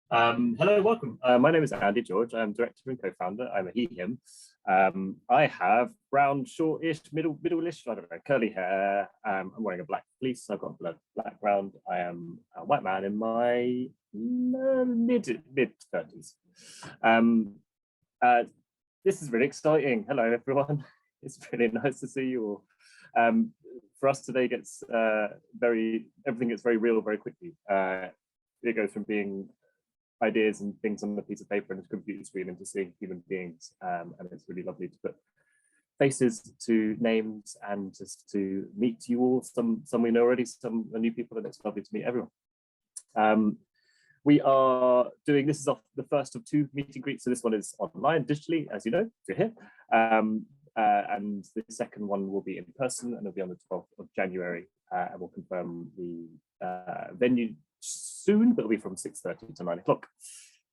Hello, welcome. My name is Andy George. I'm director and co-founder. I'm a he, him. I have brown, shortish, middle-ish, I don't know, curly hair. I'm wearing a black fleece. I've got a black background. I am a white man in my mid 30s. Um, uh, this is really exciting. Hello, everyone. It's really nice to see you all. For us today, everything gets very real very quickly. It goes from being ideas and things on a piece of paper and a computer screen into seeing human beings. And it's really lovely to put faces to names and just to meet you all. Some we know already, some are new people, and it's lovely to meet everyone. We are doing, this is the first of two meet and greets. So this one is online digitally, as you know, if you're here. And the second one will be in person and it'll be on the 12th of January. And we'll confirm the venue soon, but it'll be from 6:30 to 9 o'clock.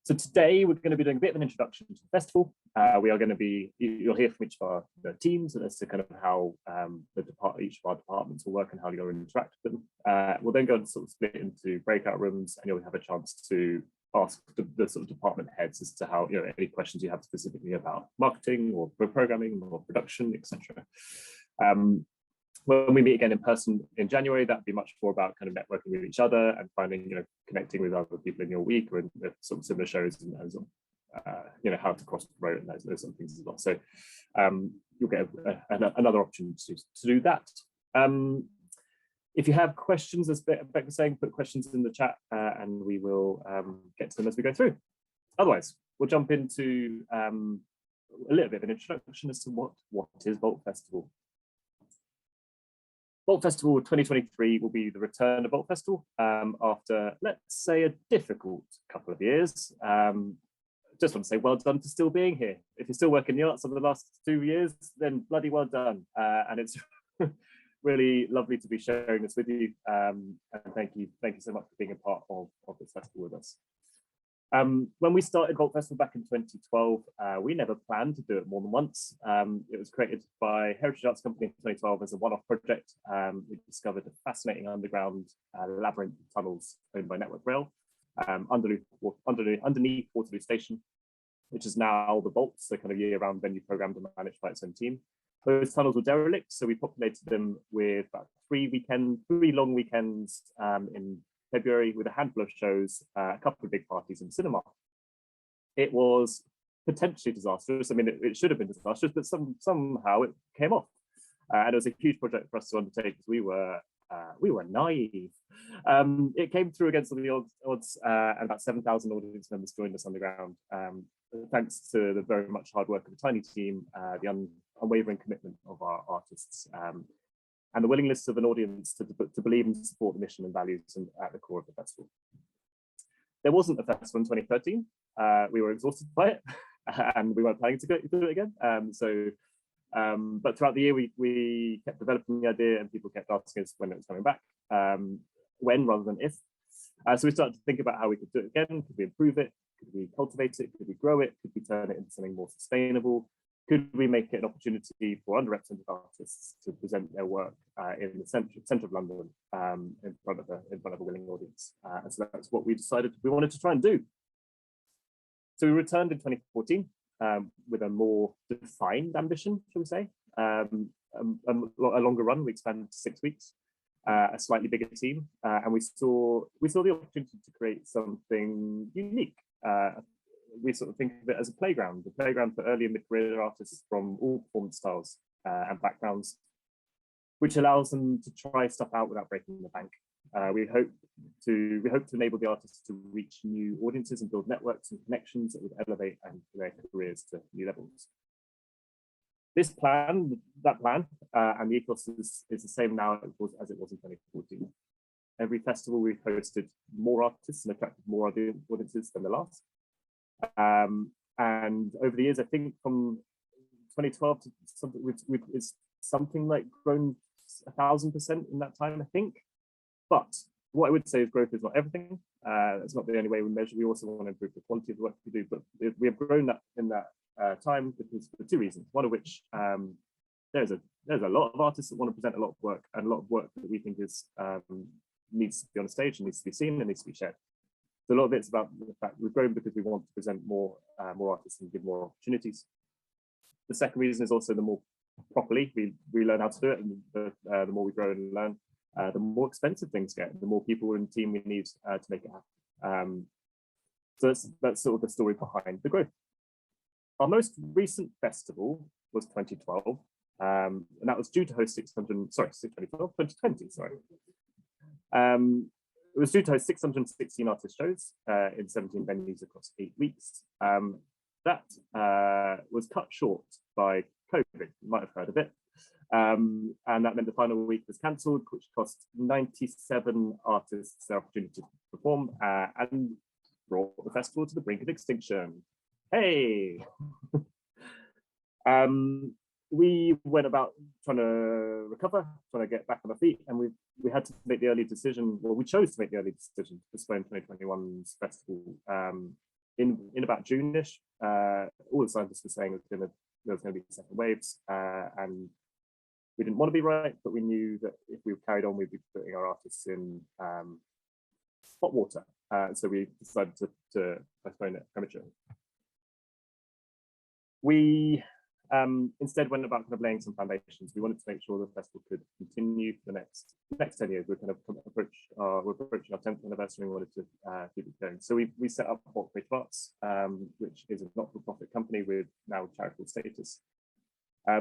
So today we're going to be doing a bit of an introduction to the festival. We are going to be, you'll hear from each of our teams as to kind of how each of our departments will work and how you'll interact with them. We'll then go and sort of split into breakout rooms and you'll have a chance to ask the sort of department heads as to how, any questions you have specifically about marketing or programming or production, etc. When we meet again in person in January, that'd be much more about kind of networking with each other and finding, connecting with other people in your week or in sort of similar shows and how to cross promote and those sort of things as well. So you'll get another opportunity to do that. If you have questions, as Beck was saying, put questions in the chat and we will get to them as we go through. Otherwise, we'll jump into a little bit of an introduction as to what is Vault Festival. Vault Festival 2023 will be the return of Vault Festival after, let's say, a difficult couple of years. Just want to say well done for still being here. If you're still working the arts over the last 2 years, then bloody well done. And it's really lovely to be sharing this with you. And thank you so much for being a part of this festival with us. When we started Vault Festival back in 2012, we never planned to do it more than once. It was created by Heritage Arts Company in 2012 as a one-off project. We discovered a fascinating underground labyrinth of tunnels owned by Network Rail underneath Waterloo Station, which is now the Vaults, the kind of year-round venue programmed and managed by its own team. Those tunnels were derelict, so we populated them with about 3 long weekends in February with a handful of shows, a couple of big parties and cinema. It was potentially disastrous. I mean, it should have been disastrous, but somehow it came off. And it was a huge project for us to undertake because we were naive. It came through against all the odds, and about 7,000 audience members joined us underground. Thanks to the very much hard work of a tiny team, the unwavering commitment of our artists, and the willingness of an audience to believe and support the mission and values at the core of the festival. There wasn't a festival in 2013. We were exhausted by it, and we weren't planning to do it again. But throughout the year, we kept developing the idea, and people kept asking us when it was coming back, when rather than if. So we started to think about how we could do it again. Could we improve it? Could we cultivate it? Could we grow it? Could we turn it into something more sustainable? Could we make it an opportunity for underrepresented artists to present their work in the centre of London in front of a willing audience? And so that's what we decided we wanted to try and do. So we returned in 2014 with a more defined ambition, shall we say, a longer run. We expanded to 6 weeks, a slightly bigger team, and we saw the opportunity to create something unique. We sort of think of it as a playground for early and mid-career artists from all performance styles and backgrounds, which allows them to try stuff out without breaking the bank. We hope to enable the artists to reach new audiences and build networks and connections that would elevate their careers to new levels. That plan, and the ethos is the same now as it was in 2014. Every festival we've hosted more artists and attracted more audiences than the last. And over the years, I think from 2012 to something, it's something like grown 1,000% in that time, I think. But what I would say is growth is not everything. It's not the only way we measure. We also want to improve the quality of the work we do. But we have grown that in that time because for 2 reasons. One of which there's a lot of artists that want to present a lot of work, and a lot of work that we think is needs to be on a stage and needs to be seen and needs to be shared. So a lot of it's about the fact we've grown because we want to present more artists and give more opportunities. The second reason is also the more properly we learn how to do it, and the more we grow and learn, the more expensive things get, the more people in the team we need to make it happen. So that's sort of the story behind the growth. Our most recent festival was 2012, and that was due to host 2020, sorry. It was due to host 616 artist shows in 17 venues across 8 weeks. That was cut short by COVID, you might have heard of it. And that meant the final week was cancelled, which cost 97 artists their opportunity to perform and brought the festival to the brink of extinction. Hey! We went about trying to recover, trying to get back on our feet, and we had to make the early decision, well, we chose to make the early decision to postpone 2021's festival in about June-ish. All the scientists were saying there was going to be second waves, and we didn't want to be right, but we knew that if we carried on, we'd be putting our artists in hot water. So we decided to postpone it prematurely. We instead went about kind of laying some foundations. We wanted to make sure the festival could continue for the next 10 years. We're kind of we're approaching our 10th anniversary, and we wanted to keep it going. So we set up Bulk Creative Arts, which is a not-for-profit company with now charitable status.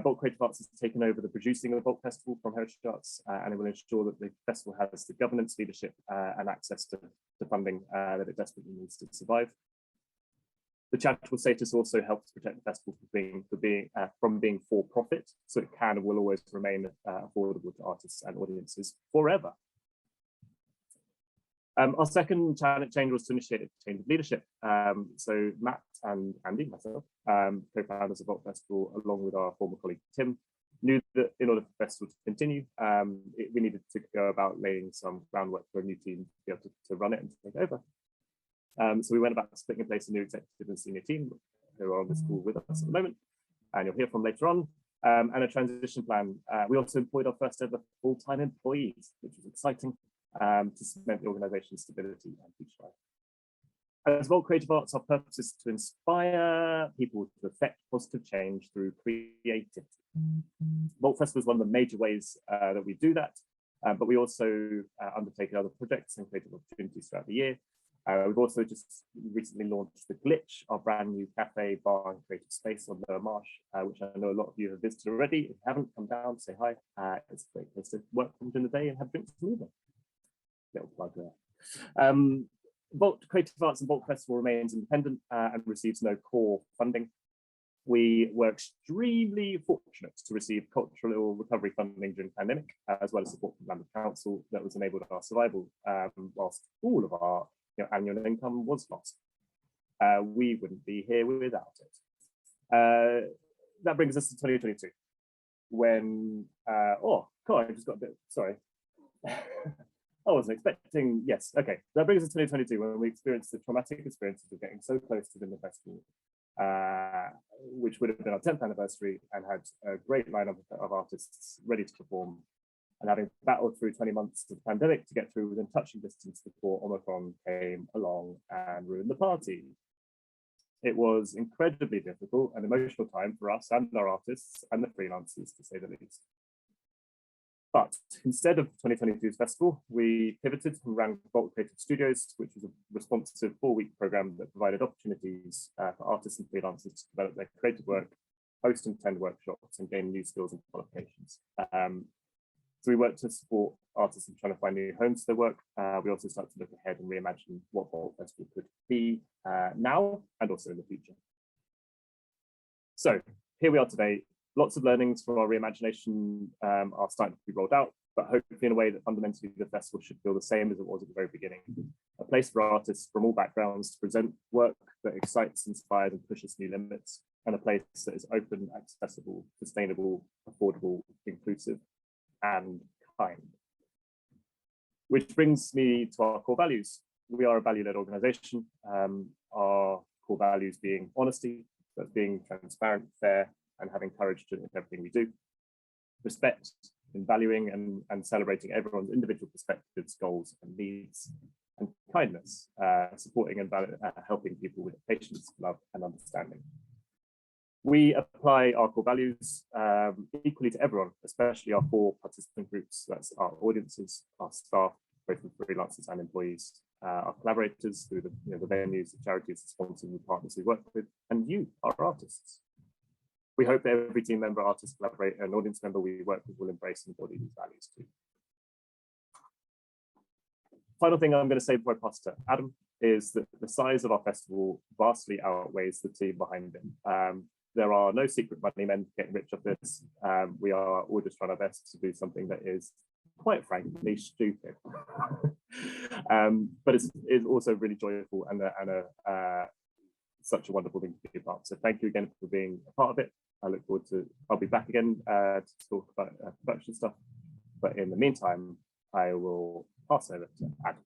Bulk Creative Arts has taken over the producing of the Bulk Festival from Heritage Arts, and it will ensure that the festival has the governance, leadership, and access to funding that it desperately needs to survive. The charitable status also helps protect the festival from being for profit, so it can and will always remain affordable to artists and audiences forever. Our second change was to initiate a change of leadership. So Matt and Andy, myself, co-founders of Bulk Festival, along with our former colleague Tim, knew that in order for the festival to continue, we needed to go about laying some groundwork for a new team to be able to run it and to take over. So we went about splitting in place a new executive and senior team who are on this call with us at the moment, and you'll hear from later on, and a transition plan. We also employed our first ever full-time employees, which was exciting, to cement the organization's stability and future life. As Bulk Creative Arts, our purpose is to inspire people to affect positive change through creativity. Bulk Festival is one of the major ways that we do that, but we also undertake other projects and creative opportunities throughout the year. We've also just recently launched The Glitch, our brand new cafe, bar and creative space on Lower Marsh, which I know a lot of you have visited already. If you haven't, come down, say hi. It's a great place to work during the day and have drinks in the evening. Little plug there. Bulk Creative Arts and Bulk Festival remains independent and receives no core funding. We were extremely fortunate to receive cultural recovery funding during the pandemic, as well as support from London Council that was enabled our survival whilst all of our annual income was lost. We wouldn't be here without it. That brings us to 2022, when, oh, God, I just got a bit, sorry. I wasn't expecting, yes, okay. That brings us to 2022, when we experienced the traumatic experiences of getting so close to the festival, which would have been our 10th anniversary, and had a great lineup of artists ready to perform, and having battled through 20 months of the pandemic to get through within touching distance before Omicron came along and ruined the party. It was incredibly difficult and emotional time for us and our artists and the freelancers, to say the least. But instead of 2022's festival, we pivoted and ran Bulk Creative Studios, which was a responsive 4-week program that provided opportunities for artists and freelancers to develop their creative work, host and attend workshops, and gain new skills and qualifications. So we worked to support artists in trying to find new homes for their work. We also started to look ahead and reimagine what Bulk Festival could be now and also in the future. So here we are today. Lots of learnings from our reimagination are starting to be rolled out, but hopefully in a way that fundamentally the festival should feel the same as it was at the very beginning. A place for artists from all backgrounds to present work that excites, inspires, and pushes new limits, and a place that is open, accessible, sustainable, affordable, inclusive, and kind. Which brings me to our core values. We are a value-led organization. Our core values being honesty, but being transparent, fair, and having courage to everything we do. Respect in valuing and celebrating everyone's individual perspectives, goals, and needs. And kindness, supporting and helping people with patience, love, and understanding. We apply our core values equally to everyone, especially our 4 participant groups. That's our audiences, our staff, both freelancers and employees, our collaborators through the venues, the charities, the sponsors, and partners we work with, and you, our artists. We hope that every team member, artist, collaborator, and audience member we work with will embrace and embody these values too. Final thing I'm going to say before I pass to Adam is that the size of our festival vastly outweighs the team behind it. There are no secret money men getting rich off this. We are all just trying our best to do something that is, quite frankly, stupid. But it's also really joyful and such a wonderful thing to be a part of. So thank you again for being a part of it. I look forward to, I'll be back again to talk about production stuff. But in the meantime, I will pass over to Adam.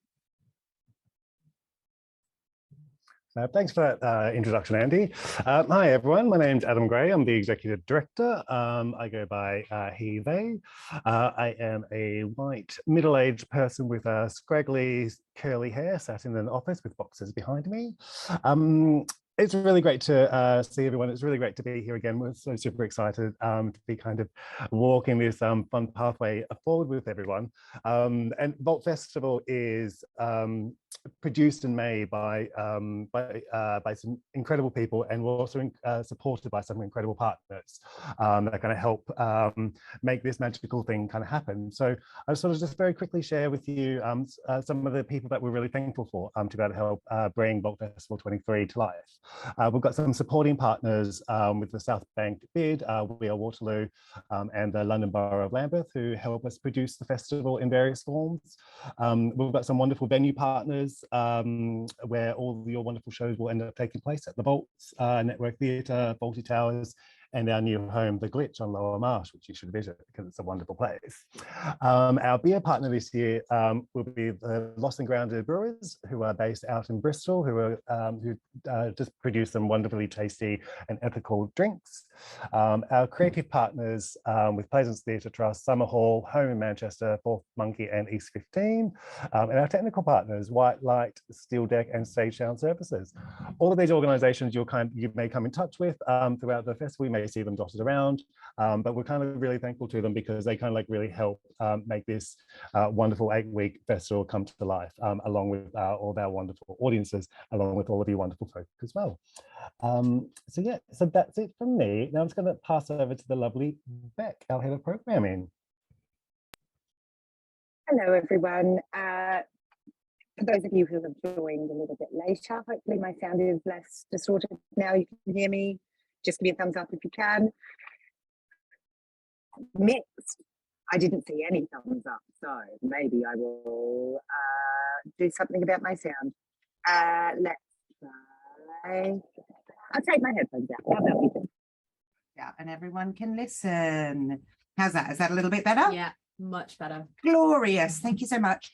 Thanks for that introduction, Andy. Hi, everyone. My name's Adam Gray. I'm the Executive Director. I go by he, they. I am a white, middle-aged person with scraggly, curly hair sat in an office with boxes behind me. It's really great to see everyone. It's really great to be here again. We're so super excited to be kind of walking this fun pathway forward with everyone. And Vault Festival is produced and made by some incredible people, and we're also supported by some incredible partners that are going to help make this magical thing kind of happen. So I'll sort of just very quickly share with you some of the people that we're really thankful for to be able to help bring Vault Festival 23 to life. We've got some supporting partners with the South Bank Bid, We Are Waterloo, and the London Borough of Lambeth, who help us produce the festival in various forms. We've got some wonderful venue partners where all of your wonderful shows will end up taking place at the Vaults, Network Theatre, Vaulty Towers, and our new home, The Glitch on Lower Marsh, which you should visit because it's a wonderful place. Our beer partner this year will be the Lost and Grounded Brewers, who are based out in Bristol, who just produce some wonderfully tasty and ethical drinks. Our creative partners with Plaisance Theatre Trust, Summer Hall, Home in Manchester, Fourth Monkey, and East 15. And our technical partners, White Light, Steel Deck, and Stage Sound Services. All of these organisations you may come in touch with throughout the festival. We may see them dotted around, but we're kind of really thankful to them because they kind of like really help make this wonderful 8-week festival come to life, along with all of our wonderful audiences, along with all of you wonderful folk as well. So yeah, so that's it from me. Now I'm just going to pass over to the lovely Beck, our head of programming. Hello, everyone. For those of you who have joined a little bit later, hopefully my sound is less distorted now. You can hear me. Just give me a thumbs up if you can. Mixed. I didn't see any thumbs up, so maybe I will do something about my sound. Let's try. I'll take my headphones out. How about we do? Yeah, and everyone can listen. How's that? Is that a little bit better? Yeah, much better. Glorious. Thank you so much.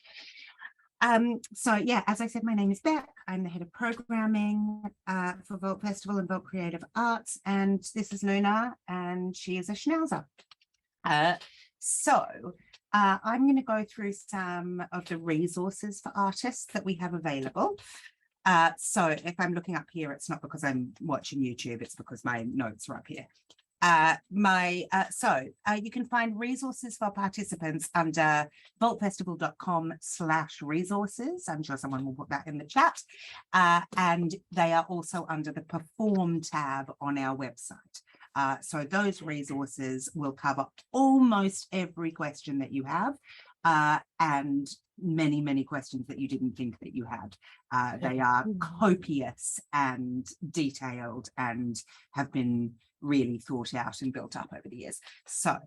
So yeah, as I said, my name is Beck. I'm the head of programming for Vault Festival and Vault Creative Arts, and this is Luna, and she is a schnauzer. I'm going to go through some of the resources for artists that we have available. So if I'm looking up here, it's not because I'm watching YouTube, it's because my notes are up here. You can find resources for participants under vaultfestival.com/resources. I'm sure someone will put that in the chat. And they are also under the Perform tab on our website. So those resources will cover almost every question that you have, and many, many questions that you didn't think that you had. They are copious and detailed and have been really thought out and built up over the years. So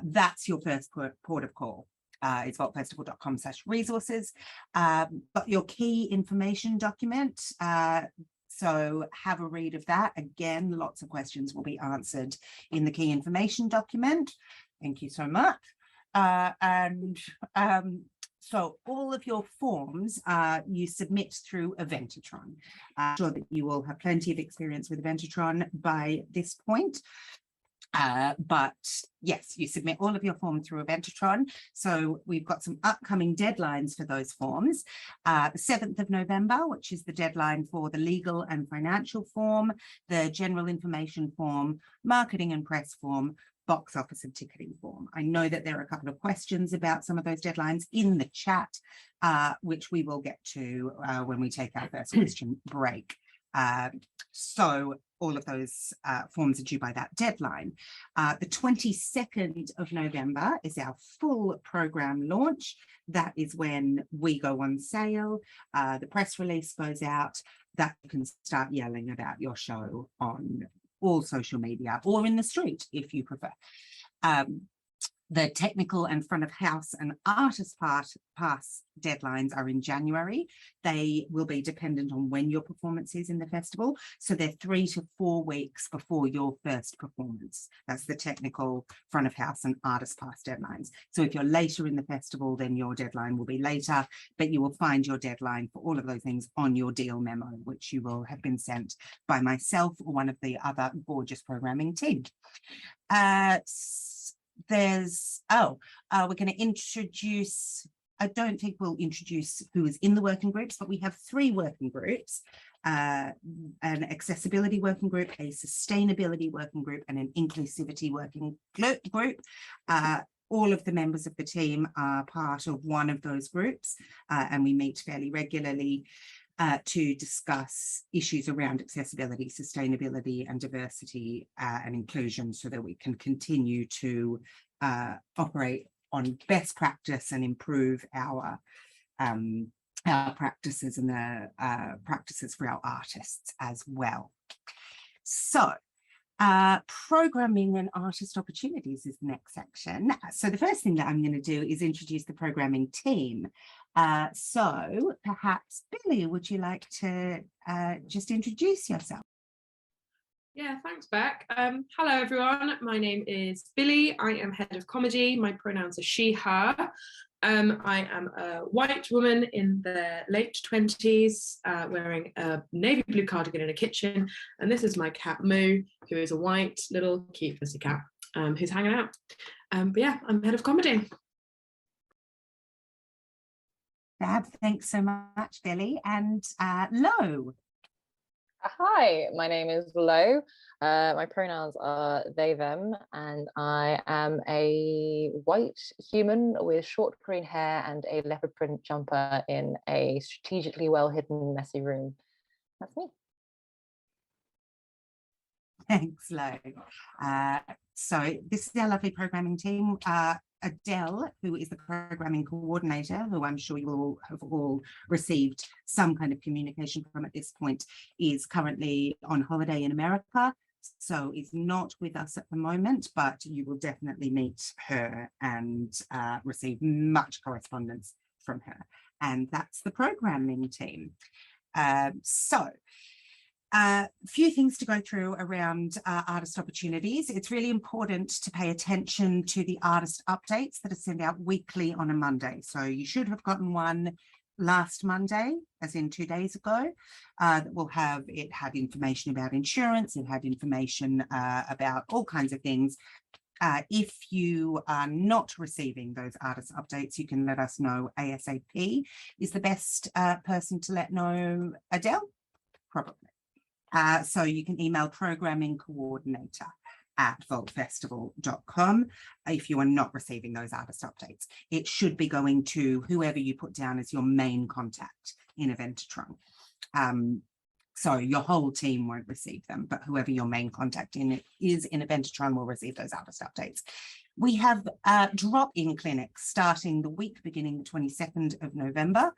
that's your first port of call. It's vaultfestival.com/resources. But your key information document, so have a read of that. Again, lots of questions will be answered in the key information document. Thank you so much. So all of your forms you submit through Eventatron. I'm sure that you all have plenty of experience with Eventatron by this point. But yes, you submit all of your form through Eventatron. So we've got some upcoming deadlines for those forms. The 7th of November, which is the deadline for the legal and financial form, the general information form, marketing and press form, box office and ticketing form. I know that there are a couple of questions about some of those deadlines in the chat, which we will get to when we take our first question break. So all of those forms are due by that deadline. The 22nd of November is our full program launch. That is when we go on sale. The press release goes out. That you can start yelling about your show on all social media or in the street if you prefer. The technical and front of house and artist pass deadlines are in January. They will be dependent on when your performance is in the festival. So they're 3 to 4 weeks before your first performance. That's the technical front of house and artist pass deadlines. So if you're later in the festival, then your deadline will be later, but you will find your deadline for all of those things on your deal memo, which you will have been sent by myself or one of the other gorgeous programming team. We're going to introduce, I don't think we'll introduce who is in the working groups, but we have 3 working groups, an accessibility working group, a sustainability working group, and an inclusivity working group. All of the members of the team are part of one of those groups, and we meet fairly regularly to discuss issues around accessibility, sustainability, and diversity and inclusion, so that we can continue to operate on best practice and improve our practices and the practices for our artists as well. So programming and artist opportunities is the next section. So the first thing that I'm going to do is introduce the programming team. So perhaps Billy, would you like to just introduce yourself? Yeah, thanks, Beck. Hello, everyone. My name is Billy. I am head of comedy. My pronouns are she, her. I am a white woman in their late 20s, wearing a navy blue cardigan in a kitchen. And this is my cat, Moo, who is a white little cute pussy cat, who's hanging out. But yeah, I'm head of comedy. Fab, thanks so much, Billy. And Lo. Hi, my name is Lo. My pronouns are they, them, and I am a white human with short green hair and a leopard print jumper in a strategically well-hidden messy room. That's me. Thanks, Lo. So this is our lovely programming team. Adele, who is the programming coordinator, who I'm sure you will have all received some kind of communication from at this point, is currently on holiday in America, so is not with us at the moment, but you will definitely meet her and receive much correspondence from her. And that's the programming team. A few things to go through around artist opportunities. It's really important to pay attention to the artist updates that are sent out weekly on a Monday. So you should have gotten one last Monday, as in 2 days ago, that will have, it had information about insurance, it had information about all kinds of things. If you are not receiving those artist updates, you can let us know ASAP. Is the best person to let know Adele? Probably. So you can email programming coordinator at vaultfestival.com if you are not receiving those artist updates. It should be going to whoever you put down as your main contact in Eventatron. So your whole team won't receive them, but whoever your main contact is in Eventatron will receive those artist updates. We have drop-in clinics starting the week beginning the 22nd of November.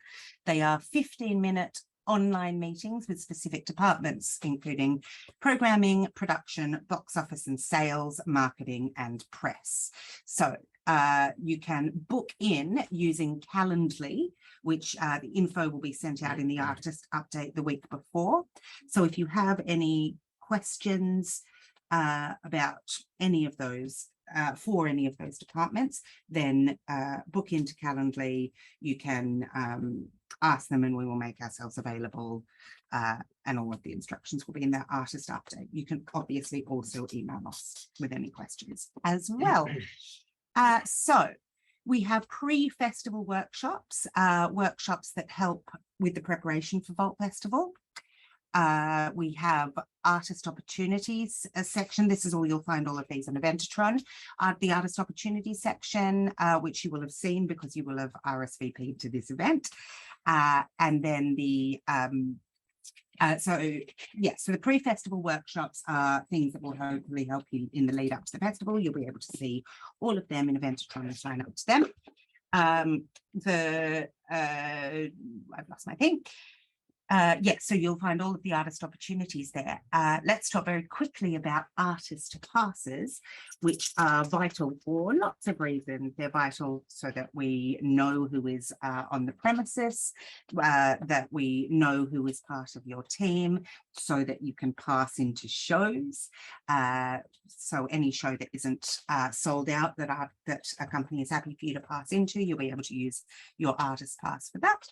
They are 15-minute online meetings with specific departments, including programming, production, box office and sales, marketing and press. So you can book in using Calendly, which the info will be sent out in the artist update the week before. So if you have any questions about any of those for any of those departments, then book into Calendly. You can ask them and we will make ourselves available, and all of the instructions will be in that artist update. You can obviously also email us with any questions as well. So we have pre-festival workshops, workshops that help with the preparation for Vault Festival. We have artist opportunities section. This is all, you'll find all of these on Eventatron. The artist opportunities section, which you will have seen because you will have RSVP'd to this event. And then the, so the pre-festival workshops are things that will hopefully help you in the lead up to the festival. You'll be able to see all of them in Eventatron and sign up to them. I've lost my thing. So you'll find all of the artist opportunities there. Let's talk very quickly about artist passes, which are vital for lots of reasons. They're vital so that we know who is on the premises, that we know who is part of your team, so that you can pass into shows. So any show that isn't sold out, that a company is happy for you to pass into, you'll be able to use your artist pass for that.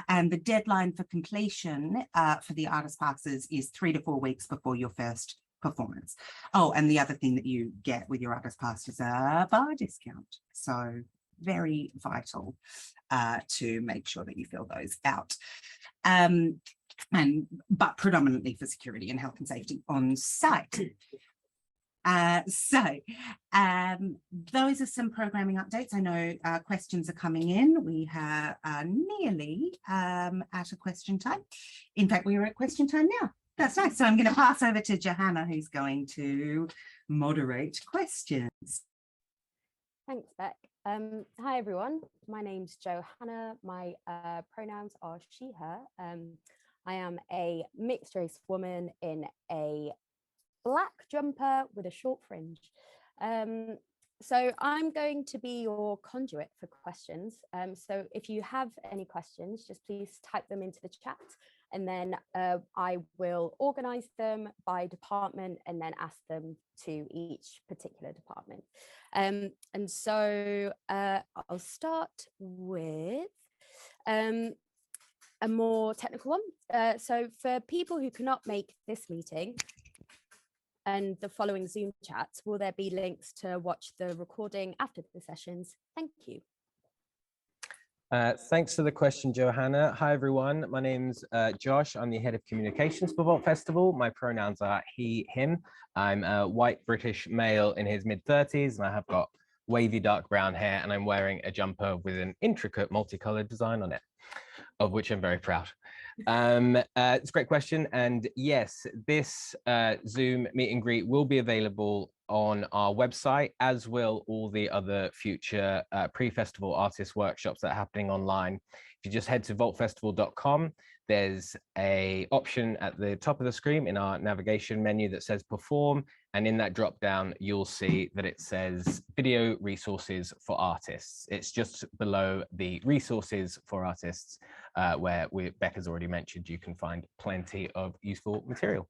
And the deadline for completion for the artist passes is 3 to 4 weeks before your first performance. Oh, and the other thing that you get with your artist pass is a bar discount. So very vital to make sure that you fill those out. But predominantly for security and health and safety on site. Those are some programming updates. I know questions are coming in. We are nearly at a question time. In fact, we are at question time now. That's nice. So I'm going to pass over to Johanna, who's going to moderate questions. Thanks, Beck. Hi, everyone. My name's Johanna. My pronouns are she, her. I am a mixed race woman in a black jumper with a short fringe. So I'm going to be your conduit for questions. So if you have any questions, just please type them into the chat, and then I will organize them by department and then ask them to each particular department. And so I'll start with a more technical one. So for people who cannot make this meeting and the following Zoom chats, will there be links to watch the recording after the sessions? Thank you. Thanks for the question, Johanna. Hi, everyone. My name's Josh. I'm the head of communications for Vault Festival. My pronouns are he, him. I'm a white British male in his mid-30s, and I have got wavy dark brown hair, and I'm wearing a jumper with an intricate multicolored design on it, of which I'm very proud. It's a great question. And yes, this Zoom meet and greet will be available on our website, as will all the other future pre-festival artist workshops that are happening online. If you just head to vaultfestival.com, there's an option at the top of the screen in our navigation menu that says perform. And in that drop down, you'll see that it says video resources for artists. It's just below the resources for artists, where Becca's already mentioned you can find plenty of useful material.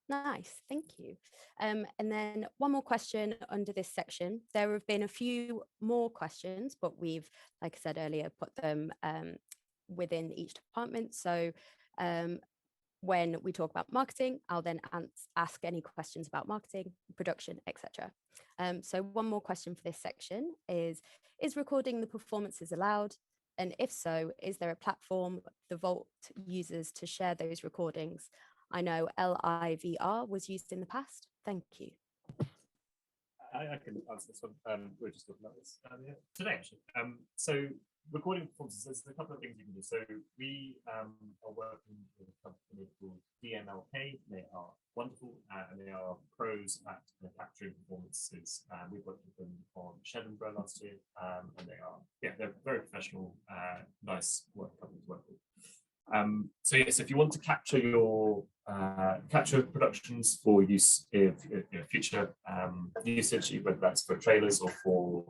Nice, thank you. And then one more question under this section. There have been a few more questions, but we've, like I said earlier, put them within each department. So when we talk about marketing, I'll then ask any questions about marketing, production, etc. So one more question for this section is recording the performances allowed? And if so, is there a platform the Vault uses to share those recordings? I know LIVR was used in the past. Thank you. I can answer this one. We were just talking about this today, actually. So recording performances, there's a couple of things you can do. So we are working with a company called DMLK. They are wonderful, and they are pros at capturing performances. We've worked with them on Sheddenborough last year, and they're very professional, nice company to work with. So yes, if you want to capture your capture productions for use in future usage, whether that's for trailers or for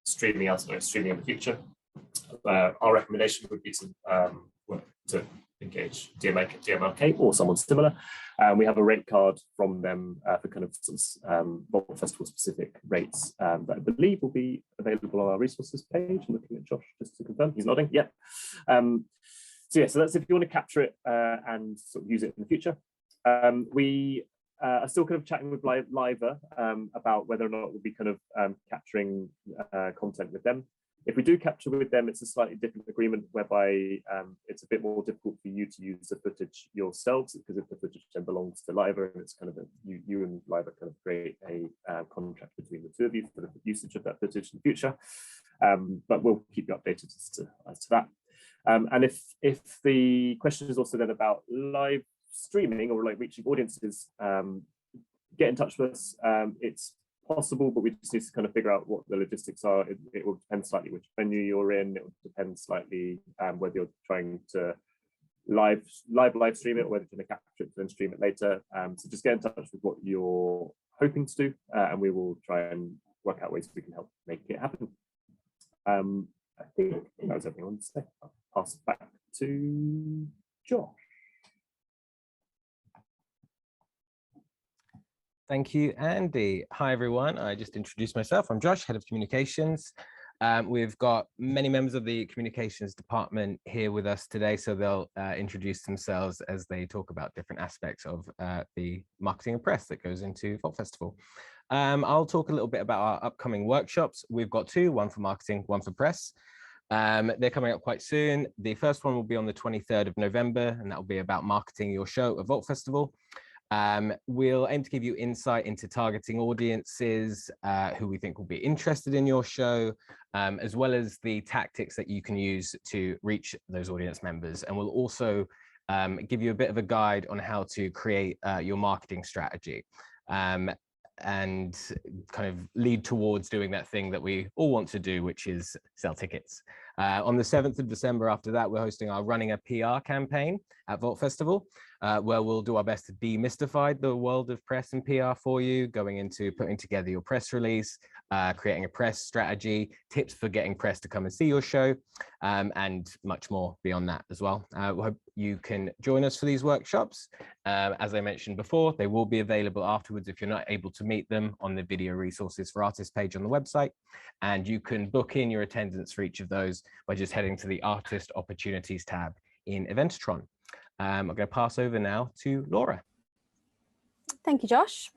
streaming in the future, our recommendation would be to engage DMLK or someone similar. We have a rate card from them for kind of Vault Festival specific rates that I believe will be available on our resources page. I'm looking at Josh just to confirm. He's nodding. Yeah. So that's if you want to capture it and sort of use it in the future. We are still kind of chatting with Liver about whether or not we'll be kind of capturing content with them. If we do capture with them, it's a slightly different agreement whereby it's a bit more difficult for you to use the footage yourselves, because if the footage then belongs to Liver, and it's kind of you and Liver kind of create a contract between the two of you for the usage of that footage in the future. But we'll keep you updated as to that. And if the question is also then about live streaming or like reaching audiences, get in touch with us. It's possible, but we just need to kind of figure out what the logistics are. It will depend slightly which venue you're in. It will depend slightly whether you're trying to live stream it or whether you're going to capture it and then stream it later. So just get in touch with what you're hoping to do, and we will try and work out ways we can help make it happen. I think that was everything I wanted to say. I'll pass it back to Josh. Thank you, Andy. Hi, everyone. I just introduced myself. I'm Josh, Head of Communications. We've got many members of the communications department here with us today, so they'll introduce themselves as they talk about different aspects of the marketing and press that goes into Vault Festival. I'll talk a little bit about our upcoming workshops. We've got two, one for marketing, one for press. They're coming up quite soon. The first one will be on the 23rd of November, and that will be about marketing your show at Vault Festival. We'll aim to give you insight into targeting audiences who we think will be interested in your show, as well as the tactics that you can use to reach those audience members. And we'll also give you a bit of a guide on how to create your marketing strategy and kind of lead towards doing that thing that we all want to do, which is sell tickets. On the 7th of December, after that, we're hosting our Running a PR campaign at Vault Festival, where we'll do our best to demystify the world of press and PR for you, going into putting together your press release, creating a press strategy, tips for getting press to come and see your show, and much more beyond that as well. We hope you can join us for these workshops. As I mentioned before, they will be available afterwards if you're not able to meet them on the video resources for artists page on the website. And you can book in your attendance for each of those by just heading to the Artist Opportunities tab in Eventatron. I'm going to pass over now to Laura. Thank you, Josh.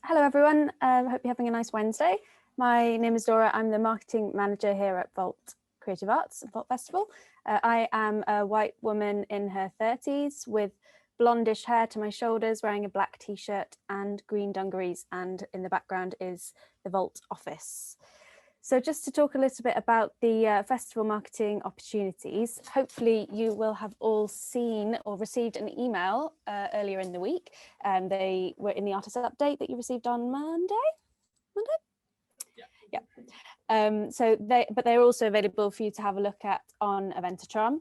Hello, everyone. I hope you're having a nice Wednesday. My name is Laura. I'm the marketing manager here at Vault Creative Arts at Vault Festival. I am a white woman in her 30s with blondish hair to my shoulders, wearing a black t-shirt and green dungarees, and in the background is the Vault office. So just to talk a little bit about the festival marketing opportunities, hopefully you will have all seen or received an email earlier in the week. They were in the artist update that you received on Monday? Yeah. But they're also available for you to have a look at on Eventatron.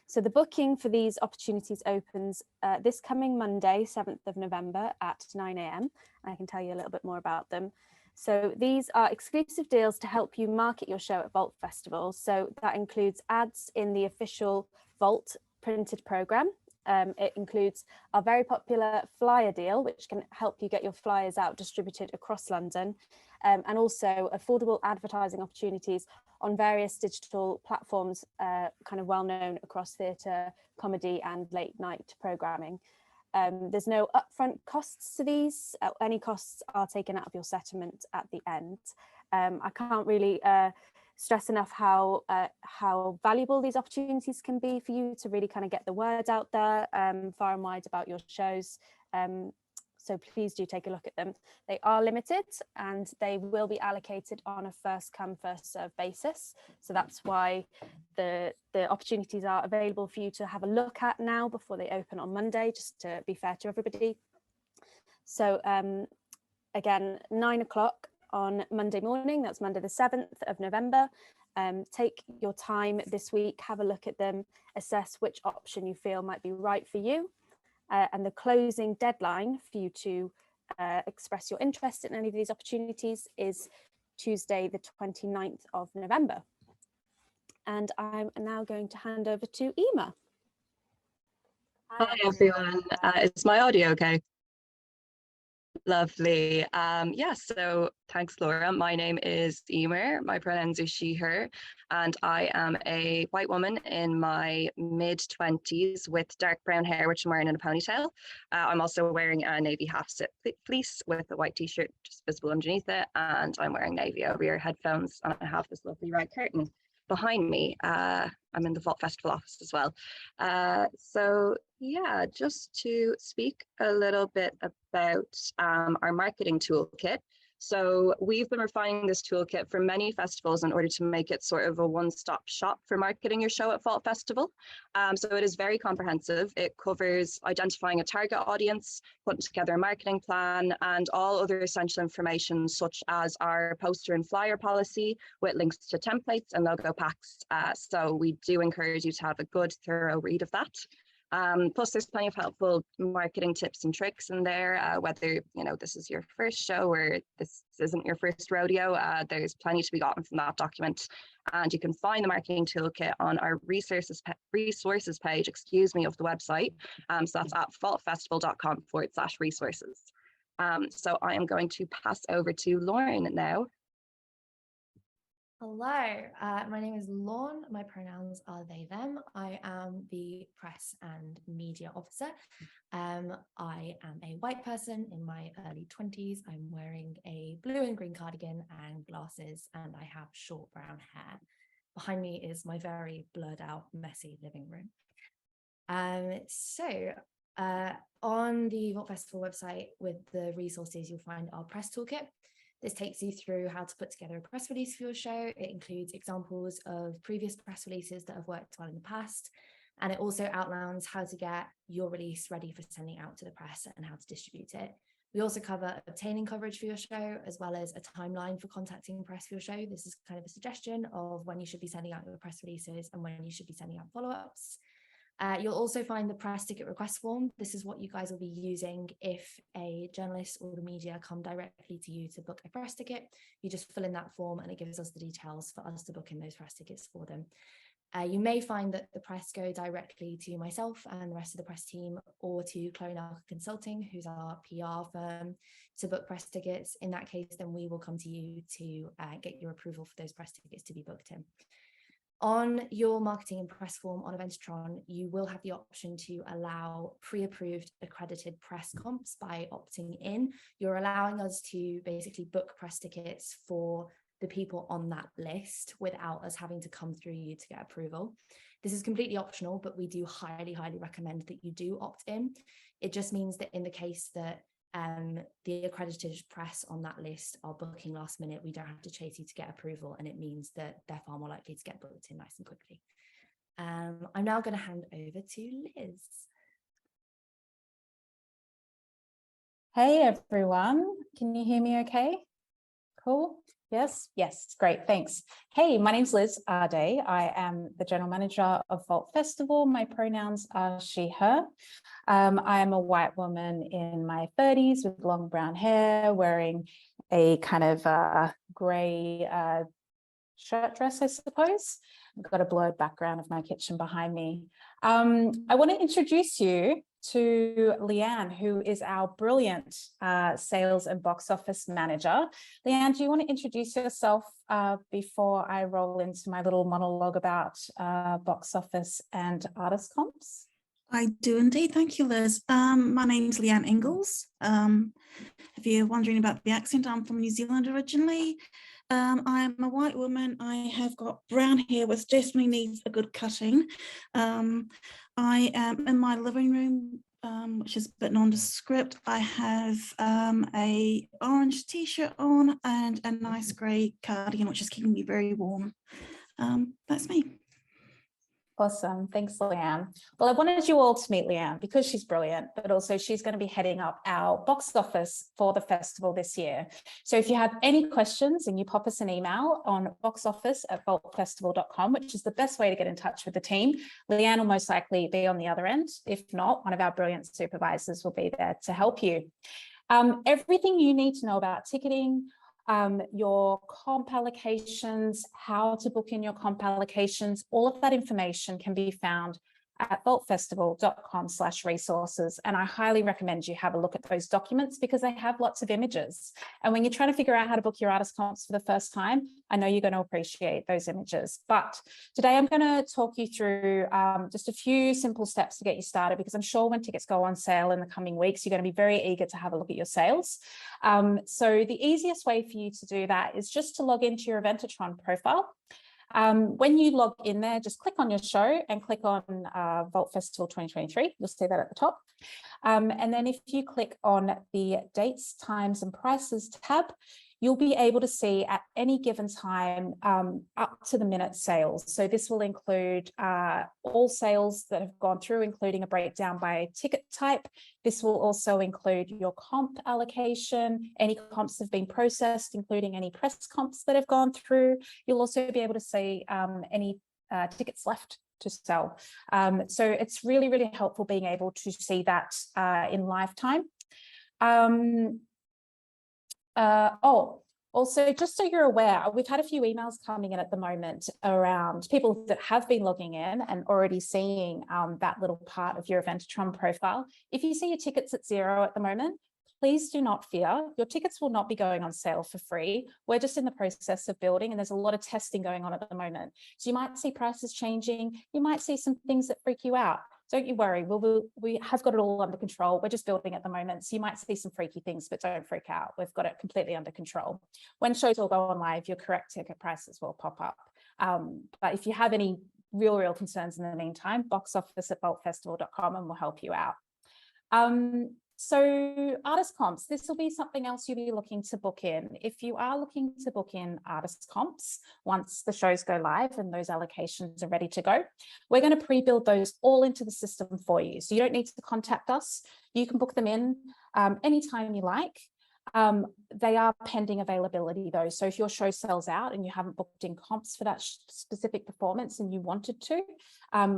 So the booking for these opportunities opens this coming Monday, 7th of November at 9 AM. I can tell you a little bit more about them. So these are exclusive deals to help you market your show at Vault Festival. So that includes ads in the official Vault printed program. It includes our very popular flyer deal, which can help you get your flyers out distributed across London, and also affordable advertising opportunities on various digital platforms, kind of well known across theatre, comedy and late night programming. There's no upfront costs to these. Any costs are taken out of your settlement at the end. I can't really stress enough how valuable these opportunities can be for you to really kind of get the word out there far and wide about your shows. So please do take a look at them. They are limited and they will be allocated on a first come, first served basis. So that's why the opportunities are available for you to have a look at now before they open on Monday, just to be fair to everybody. So again, 9 o'clock on Monday morning, that's Monday the 7th of November. Take your time this week, have a look at them, assess which option you feel might be right for you. And the closing deadline for you to express your interest in any of these opportunities is Tuesday, the 29th of November. And I'm now going to hand over to Emma. Hi everyone. Is my audio okay? Lovely. So thanks, Laura. My name is Emer. My pronouns are she, her, and I am a white woman in my mid-20s with dark brown hair, which I'm wearing in a ponytail. I'm also wearing a navy half-zip fleece with a white t-shirt just visible underneath it, and I'm wearing navy over-ear headphones, and I have this lovely red curtain behind me. I'm in the Vault Festival office as well. So yeah, just to speak a little bit about our marketing toolkit. So we've been refining this toolkit for many festivals in order to make it sort of a one-stop shop for marketing your show at Vault Festival. So it is very comprehensive. It covers identifying a target audience, putting together a marketing plan, and all other essential information such as our poster and flyer policy with links to templates and logo packs. So we do encourage you to have a good, thorough read of that. Plus, there's plenty of helpful marketing tips and tricks in there, whether this is your first show or this isn't your first rodeo. There's plenty to be gotten from that document, and you can find the marketing toolkit on our resources page, of the website. So that's at vaultfestival.com/resources. So I am going to pass over to Lauren now. Hello, my name is Lorne. My pronouns are they, them. I am the press and media officer. I am a white person in my early 20s. I'm wearing a blue and green cardigan and glasses, and I have short brown hair. Behind me is my very blurred out, messy living room. On the Vault Festival website with the resources, you'll find our press toolkit. This takes you through how to put together a press release for your show. It includes examples of previous press releases that have worked well in the past. And it also outlines how to get your release ready for sending out to the press and how to distribute it. We also cover obtaining coverage for your show, as well as a timeline for contacting press for your show. This is kind of a suggestion of when you should be sending out your press releases and when you should be sending out follow-ups. You'll also find the press ticket request form. This is what you guys will be using if a journalist or the media come directly to you to book a press ticket. You just fill in that form and it gives us the details for us to book in those press tickets for them. You may find that the press go directly to myself and the rest of the press team, or to Clonark Consulting, who's our PR firm, to book press tickets. In that case, then we will come to you to get your approval for those press tickets to be booked in. On your marketing and press form on Eventitron, you will have the option to allow pre-approved accredited press comps by opting in. You're allowing us to basically book press tickets for the people on that list without us having to come through you to get approval. This is completely optional, but we do highly, highly recommend that you do opt in. It just means that in the case that the accredited press on that list are booking last minute, we don't have to chase you to get approval, and it means that they're far more likely to get booked in nice and quickly. I'm now going to hand over to Liz. Hey everyone, can you hear me okay? Cool. Yes, great, thanks. Hey, my name's Liz Ade. I am the General Manager of Vault Festival. My pronouns are she, her. I am a white woman in my 30s with long brown hair, wearing a kind of grey shirt dress, I suppose. I've got a blurred background of my kitchen behind me. I want to introduce you to Leanne, who is our brilliant sales and box office manager. Leanne, do you want to introduce yourself before I roll into my little monologue about box office and artist comps? I do indeed. Thank you, Liz. My name's Leanne Ingalls. If you're wondering about the accent, I'm from New Zealand originally. I'm a white woman. I have got brown hair, which definitely needs a good cutting. I am in my living room, which is a bit nondescript. I have a orange t-shirt on and a nice grey cardigan, which is keeping me very warm. That's me. Awesome. Thanks, Leanne. Well, I wanted you all to meet Leanne because she's brilliant, but also she's going to be heading up our box office for the festival this year. So if you have any questions, and you pop us an email on boxoffice@vaultfestival.com, which is the best way to get in touch with the team. Leanne will most likely be on the other end. If not, one of our brilliant supervisors will be there to help you. Everything you need to know about ticketing, your comp allocations, how to book in your comp allocations, all of that information can be found at vaultfestival.com/resources. And I highly recommend you have a look at those documents because they have lots of images. And when you're trying to figure out how to book your artist comps for the first time, I know you're going to appreciate those images. But today I'm going to talk you through just a few simple steps to get you started, because I'm sure when tickets go on sale in the coming weeks, you're going to be very eager to have a look at your sales. So the easiest way for you to do that is just to log into your Eventatron profile. When you log in there, just click on your show and click on Vault Festival 2023. You'll see that at the top. And then if you click on the dates, times and prices tab, you'll be able to see at any given time up to the minute sales. So this will include all sales that have gone through, including a breakdown by ticket type. This will also include your comp allocation, any comps that have been processed, including any press comps that have gone through. You'll also be able to see any tickets left to sell. So it's really, really helpful being able to see that in lifetime. Also, just so you're aware, we've had a few emails coming in at the moment around people that have been logging in and already seeing that little part of your Eventatron profile. If you see your tickets at 0 at the moment, please do not fear. Your tickets will not be going on sale for free. We're just in the process of building, and there's a lot of testing going on at the moment. So you might see prices changing. You might see some things that freak you out. Don't you worry, we have got it all under control. We're just building at the moment. So you might see some freaky things, but don't freak out. We've got it completely under control. When shows all go on live, your correct ticket prices will pop up. But if you have any real concerns in the meantime, box office at vaultfestival.com and we'll help you out. So artist comps, this will be something else you'll be looking to book in. If you are looking to book in artist comps, once the shows go live and those allocations are ready to go, we're going to pre-build those all into the system for you. So you don't need to contact us. You can book them in anytime you like. They are pending availability though. So if your show sells out and you haven't booked in comps for that specific performance and you wanted to,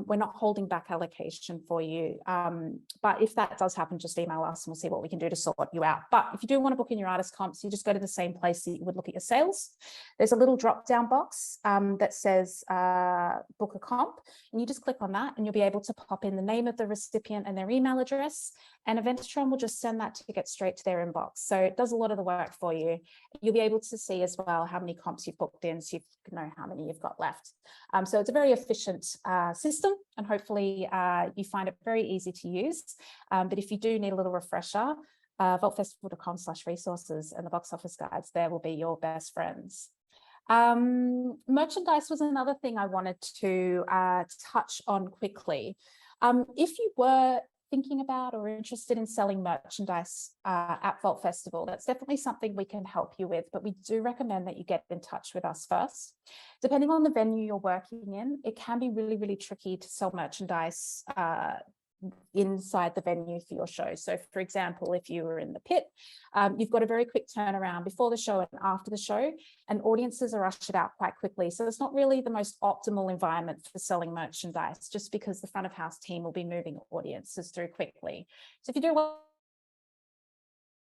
we're not holding back allocation for you. But if that does happen, just email us and we'll see what we can do to sort you out. But if you do want to book in your artist comps, you just go to the same place that you would look at your sales. There's a little drop down box that says book a comp, and you just click on that and you'll be able to pop in the name of the recipient and their email address, and Eventatron will just send that ticket straight to their inbox. So it does a lot of the work for you. You'll be able to see as well how many comps you've booked in, so you know how many you've got left. So it's a very efficient system, and hopefully you find it very easy to use. But if you do need a little refresher, vaultfestival.com/resources and the box office guides there will be your best friends. Merchandise was another thing I wanted to touch on quickly. If you were thinking about or interested in selling merchandise at Vault Festival, that's definitely something we can help you with, but we do recommend that you get in touch with us first. Depending on the venue you're working in, it can be really tricky to sell merchandise inside the venue for your show. So for example, if you were in the pit, you've got a very quick turnaround before the show and after the show, and audiences are ushered out quite quickly. So it's not really the most optimal environment for selling merchandise, just because the front of house team will be moving audiences through quickly. So if you do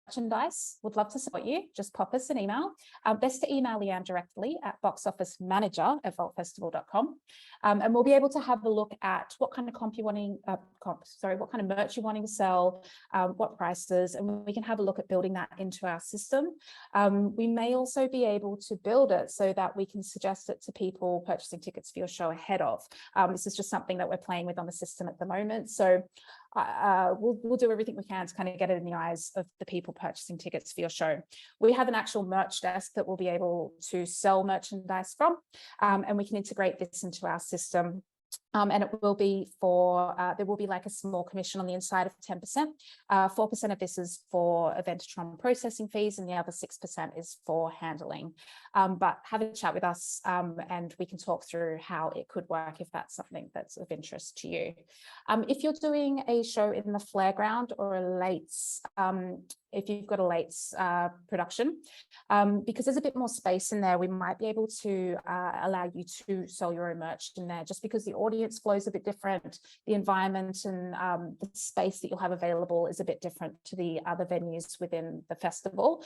merchandise, would love to support you, just pop us an email. Best to email Leanne directly at boxofficemanager@vaultfestival.com, and we'll be able to have a look at what kind of what kind of merch you're wanting to sell, what prices, and we can have a look at building that into our system. We may also be able to build it so that we can suggest it to people purchasing tickets for your show ahead of. This is just something that we're playing with on the system at the moment. So we'll do everything we can to kind of get it in the eyes of the people purchasing tickets for your show. We have an actual merch desk that we'll be able to sell merchandise from, and we can integrate this into our system. And it will be for, there will be like a small commission on the inside of 10%. 4% of this is for Eventatron processing fees, and the other 6% is for handling. But have a chat with us and we can talk through how it could work if that's something that's of interest to you. If you're doing a show in the Fairground or a Lates, if you've got a Lates production, because there's a bit more space in there, we might be able to allow you to sell your own merch in there, just because the audience audience flow is a bit different. The environment and the space that you'll have available is a bit different to the other venues within the festival.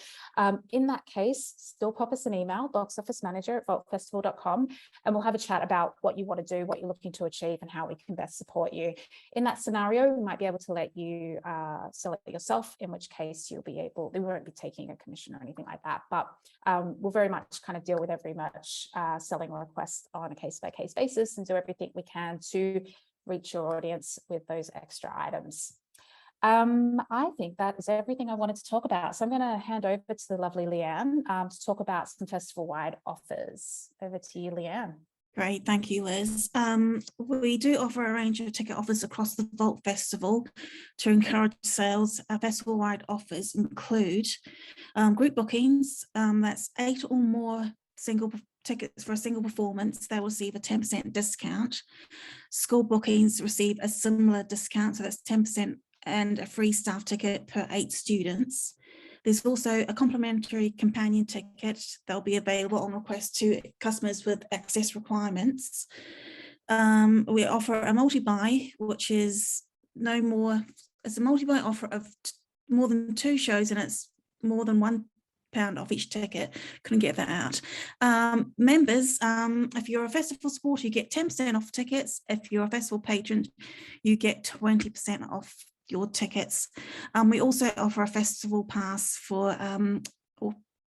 In that case, still pop us an email, boxofficemanager@vaultfestival.com, and we'll have a chat about what you want to do, what you're looking to achieve, and how we can best support you. In that scenario, we might be able to let you sell it yourself, in which case we won't be taking a commission or anything like that, but we'll very much kind of deal with every merch selling request on a case-by-case basis and do everything we can to reach your audience with those extra items. I think that is everything I wanted to talk about. So I'm going to hand over to the lovely Leanne to talk about some festival-wide offers. Over to you, Leanne. Great, thank you, Liz. We do offer a range of ticket offers across the Vault Festival to encourage sales. Our festival-wide offers include group bookings, that's 8 or more single tickets for a single performance. They will receive a 10% discount. School bookings receive a similar discount, so that's 10% and a free staff ticket per 8 students. There's also a complimentary companion ticket. They'll be available on request to customers with access requirements. We offer a multi-buy, which is it's a multi-buy offer of more than 2 shows, and it's more than £1 off each ticket. Couldn't get that out. Members, if you're a festival supporter, you get 10% off tickets. If you're a festival patron, you get 20% off your tickets. We also offer a festival pass for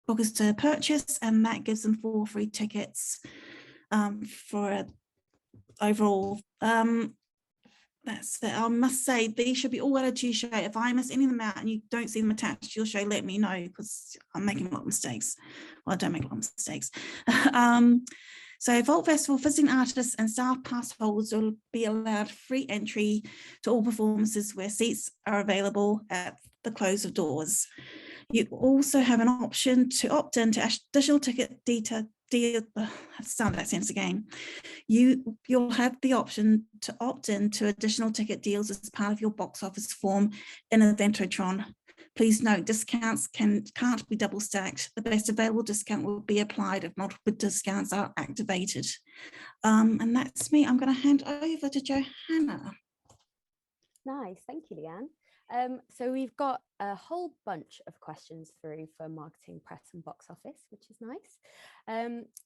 bookers to purchase, and that gives them 4 free tickets for overall. That's it. I must say these should be all added to your show. If I miss any of them out and you don't see them attached to your show, let me know, because I'm making a lot of mistakes. Well, I don't make a lot of mistakes. So Vault Festival visiting artists and staff pass holders will be allowed free entry to all performances where seats are available at the close of doors. You also have an option to opt in to additional ticket start that sentence again. You'll have the option to opt in to additional ticket deals as part of your box office form in Eventotron. Please note, discounts can't be double stacked. The best available discount will be applied if multiple discounts are activated. And that's me. I'm going to hand over to Johanna. Nice, thank you, Leanne. So we've got a whole bunch of questions through for marketing, press and box office, which is nice.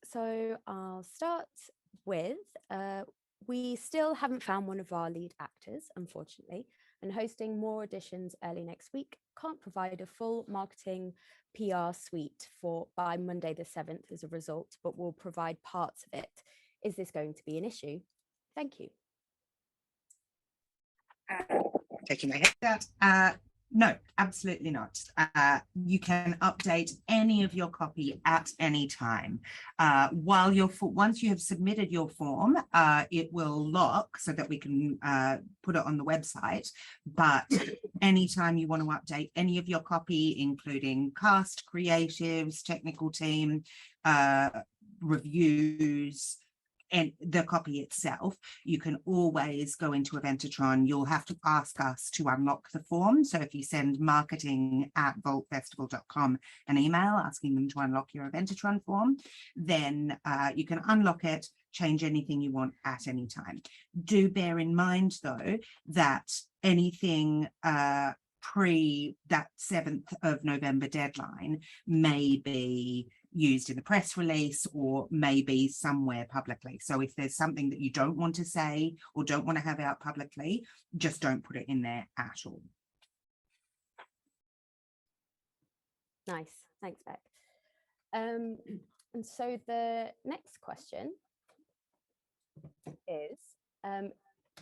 So I'll start with, we still haven't found one of our lead actors, unfortunately, and hosting more auditions early next week. Can't provide a full marketing PR suite by Monday the 7th as a result, but we'll provide parts of it. Is this going to be an issue? Thank you. Taking my head out. No, absolutely not. You can update any of your copy at any time. Once you have submitted your form, it will lock so that we can put it on the website. But anytime you want to update any of your copy, including cast, creatives, technical team, reviews, and the copy itself, you can always go into Eventotron. You'll have to ask us to unlock the form. So if you send marketing@vaultfestival.com an email asking them to unlock your Eventotron form, then you can unlock it, change anything you want at any time. Do bear in mind, though, that anything pre that 7th of November deadline may be used in the press release or maybe somewhere publicly. So if there's something that you don't want to say or don't want to have out publicly, just don't put it in there at all. Nice, thanks, Beck. And so the next question is,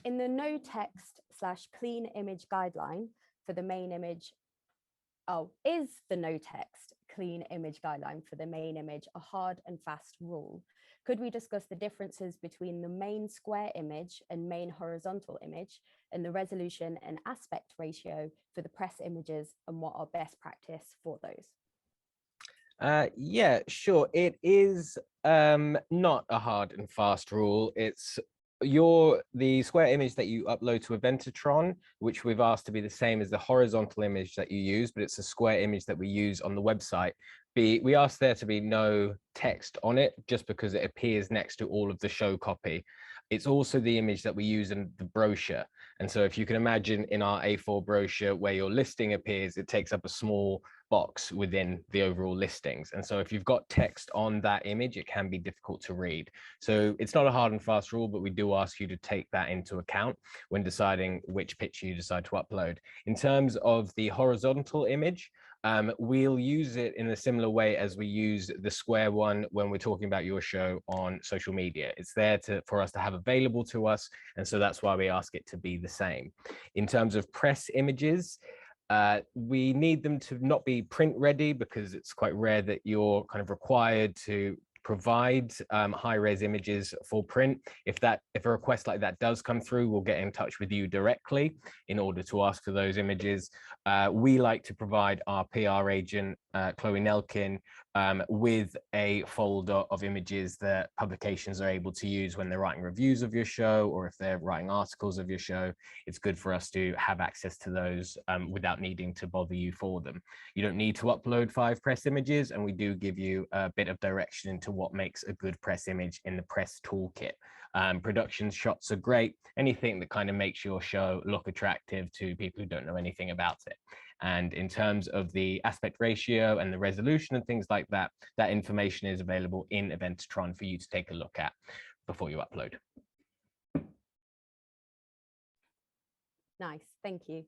in the no text / clean image guideline for the main image, is the no text clean image guideline for the main image a hard and fast rule? Could we discuss the differences between the main square image and main horizontal image, and the resolution and aspect ratio for the press images, and what are best practice for those? Yeah, sure. It is not a hard and fast rule. It's the square image that you upload to Eventatron, which we've asked to be the same as the horizontal image that you use, but it's a square image that we use on the website. We asked there to be no text on it just because it appears next to all of the show copy. It's also the image that we use in the brochure. And so if you can imagine in our A4 brochure where your listing appears, it takes up a small box within the overall listings. And so if you've got text on that image, it can be difficult to read. So it's not a hard and fast rule, but we do ask you to take that into account when deciding which picture you decide to upload. In terms of the horizontal image, we'll use it in a similar way as we use the square one when we're talking about your show on social media. It's there for us to have available to us, and so that's why we ask it to be the same. In terms of press images, we need them to not be print ready because it's quite rare that you're kind of required to provide high-res images for print. If a request like that does come through, we'll get in touch with you directly in order to ask for those images. We like to provide our PR agent, Chloe Nelkin, with a folder of images that publications are able to use when they're writing reviews of your show, or if they're writing articles of your show. It's good for us to have access to those without needing to bother you for them. You don't need to upload 5 press images, and we do give you a bit of direction into what makes a good press image in the press toolkit. Production shots are great. Anything that kind of makes your show look attractive to people who don't know anything about it. And in terms of the aspect ratio and the resolution and things like that, that information is available in Eventatron for you to take a look at before you upload. Nice, thank you.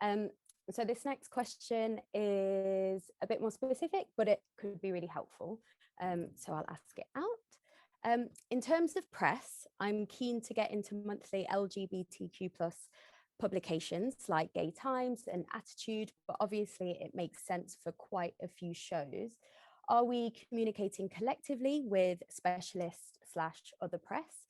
So this next question is a bit more specific, but it could be really helpful. So I'll ask it out. In terms of press, I'm keen to get into monthly LGBTQ+ publications like Gay Times and Attitude, but obviously it makes sense for quite a few shows. Are we communicating collectively with specialists / other press?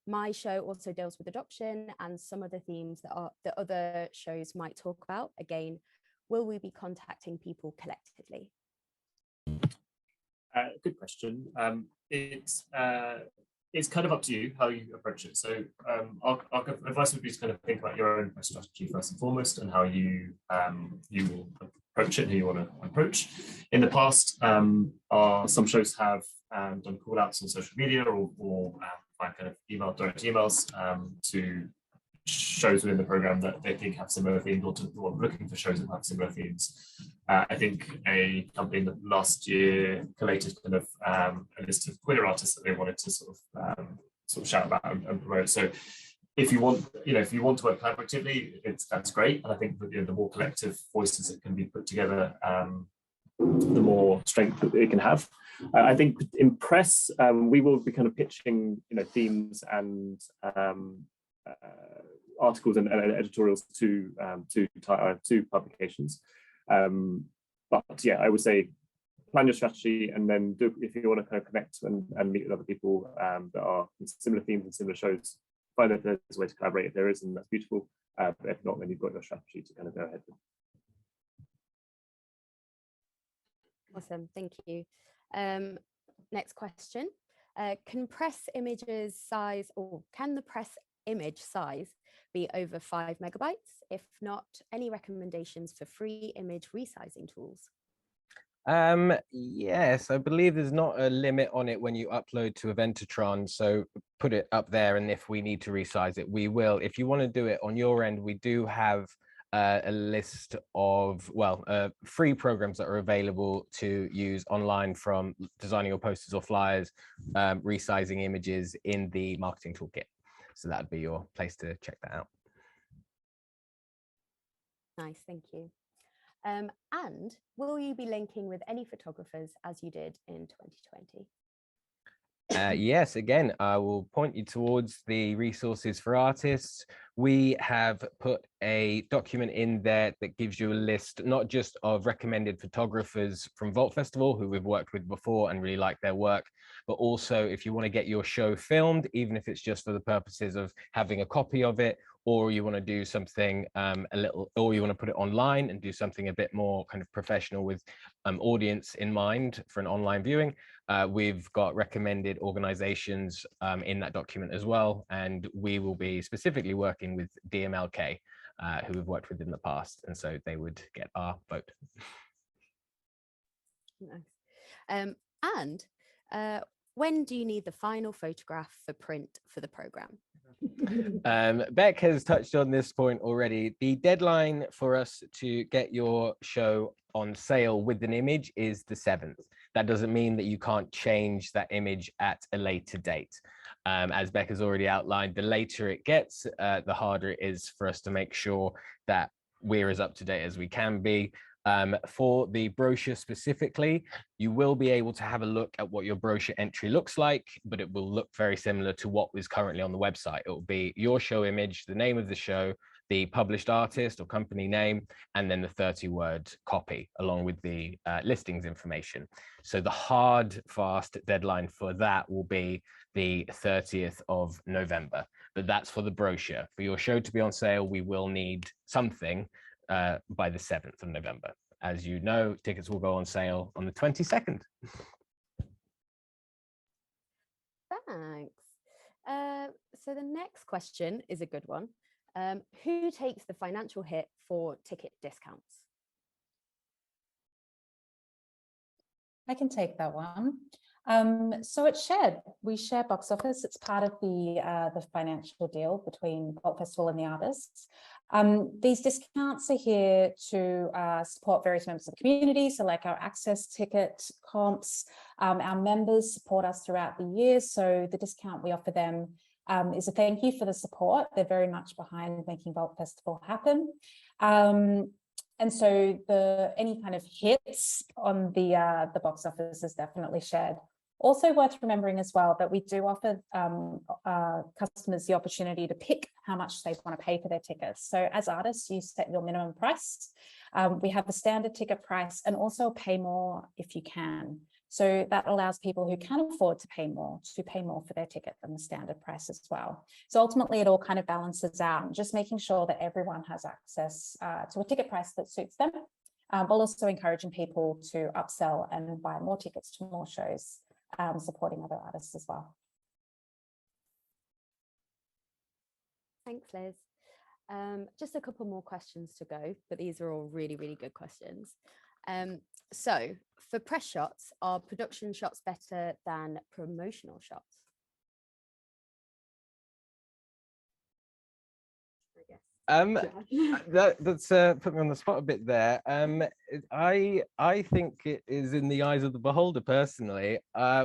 My show also deals with adoption and some of the themes that other shows might talk about. Again, will we be contacting people collectively? Good question. It's kind of up to you how you approach it. So our advice would be to kind of think about your own press strategy first and foremost, and how you will approach it and who you want to approach. In the past, some shows have done call outs on social media or kind of direct emails to shows within the program that they think have similar themes, or looking for shows that have similar themes. I think a company in the last year collated kind of a list of queer artists that they wanted to sort of shout about and promote. So if you want to work collaboratively, that's great. And I think that, the more collective voices that can be put together, the more strength that it can have. I think in press, we will be kind of pitching, themes and articles and editorials to publications. But yeah, I would say plan your strategy, and then if you want to kind of connect and meet with other people that are in similar themes and similar shows, find that there's a way to collaborate. If there is, and that's beautiful. But if not, then you've got your strategy to kind of go ahead with. Awesome, thank you. Next question. Can press images size, or can the press image size be over 5 megabytes? If not, any recommendations for free image resizing tools? Yes, I believe there's not a limit on it when you upload to Eventatron, so put it up there, and if we need to resize it, we will. If you want to do it on your end, we do have a list of free programs that are available to use online, from designing your posters or flyers, resizing images in the marketing toolkit. So that'd be your place to check that out. Nice, thank you. And will you be linking with any photographers as you did in 2020? Yes, again, I will point you towards the resources for artists. We have put a document in there that gives you a list, not just of recommended photographers from Vault Festival who we've worked with before and really like their work, but also if you want to get your show filmed, even if it's just for the purposes of having a copy of it, or you want to do something or you want to put it online and do something a bit more kind of professional with audience in mind for an online viewing, We've got recommended organizations in that document as well, and we will be specifically working with DMLK, who we've worked with in the past, and so they would get our vote. Nice. When do you need the final photograph for print for the program? Beck has touched on this point already. The deadline for us to get your show on sale with an image is the 7th. That doesn't mean that you can't change that image at a later date. As Beck has already outlined, the later it gets, the harder it is for us to make sure that we're as up to date as we can be. For the brochure specifically, you will be able to have a look at what your brochure entry looks like, but it will look very similar to what was currently on the website. It will be your show image, the name of the show, the published artist or company name, and then the 30-word copy along with the listings information. So the hard, fast deadline for that will be the 30th of November, but that's for the brochure. For your show to be on sale, we will need something by the 7th of November. As you know, tickets will go on sale on the 22nd. Thanks. So the next question is a good one. Who takes the financial hit for ticket discounts? I can take that one. So it's shared. We share box office. It's part of the financial deal between Vault Festival and the artists. These discounts are here to support various members of the community. So like our access ticket comps, our members support us throughout the year. So the discount we offer them is a thank you for the support. They're very much behind making Vault Festival happen. And so any kind of hits on the box office is definitely shared. Also worth remembering as well that we do offer customers the opportunity to pick how much they want to pay for their tickets. So as artists, you set your minimum price. We have a standard ticket price and also pay more if you can. So that allows people who can afford to pay more for their ticket than the standard price as well. So ultimately it all kind of balances out, just making sure that everyone has access to a ticket price that suits them, while also encouraging people to upsell and buy more tickets to more shows, supporting other artists as well. Thanks, Liz. Just a couple more questions to go, but these are all really, really good questions. So for press shots, are production shots better than promotional shots? That's put me on the spot a bit there. I think it is in the eyes of the beholder personally.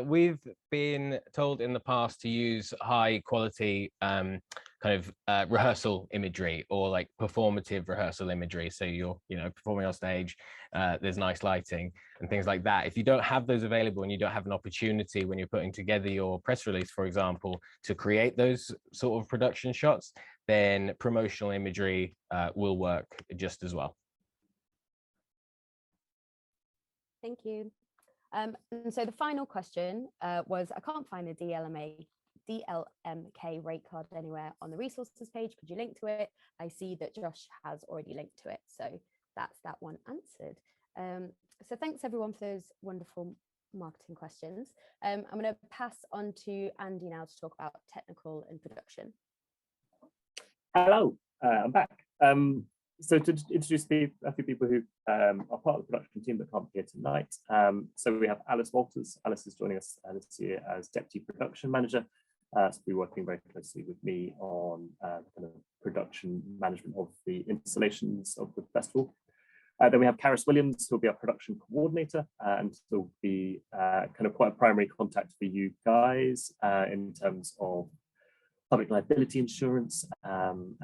We've been told in the past to use high quality kind of rehearsal imagery or like performative rehearsal imagery. So you're performing on stage, there's nice lighting and things like that. If you don't have those available and you don't have an opportunity when you're putting together your press release, for example, to create those sort of production shots, then promotional imagery will work just as well. Thank you. And so the final question was, I can't find a DLMK rate card anywhere on the resources page. Could you link to it? I see that Josh has already linked to it. So that's that one answered. So thanks everyone for those wonderful marketing questions. I'm going to pass on to Andy now to talk about technical and production. Hello, I'm back. So to introduce a few people who are part of the production team that can't be here tonight. So we have Alice Walters. Alice is joining us this year as Deputy Production Manager. So we'll be working very closely with me on kind of production management of the installations of the festival. Then we have Karis Williams, who will be our production coordinator, and will be kind of quite a primary contact for you guys in terms of public liability insurance and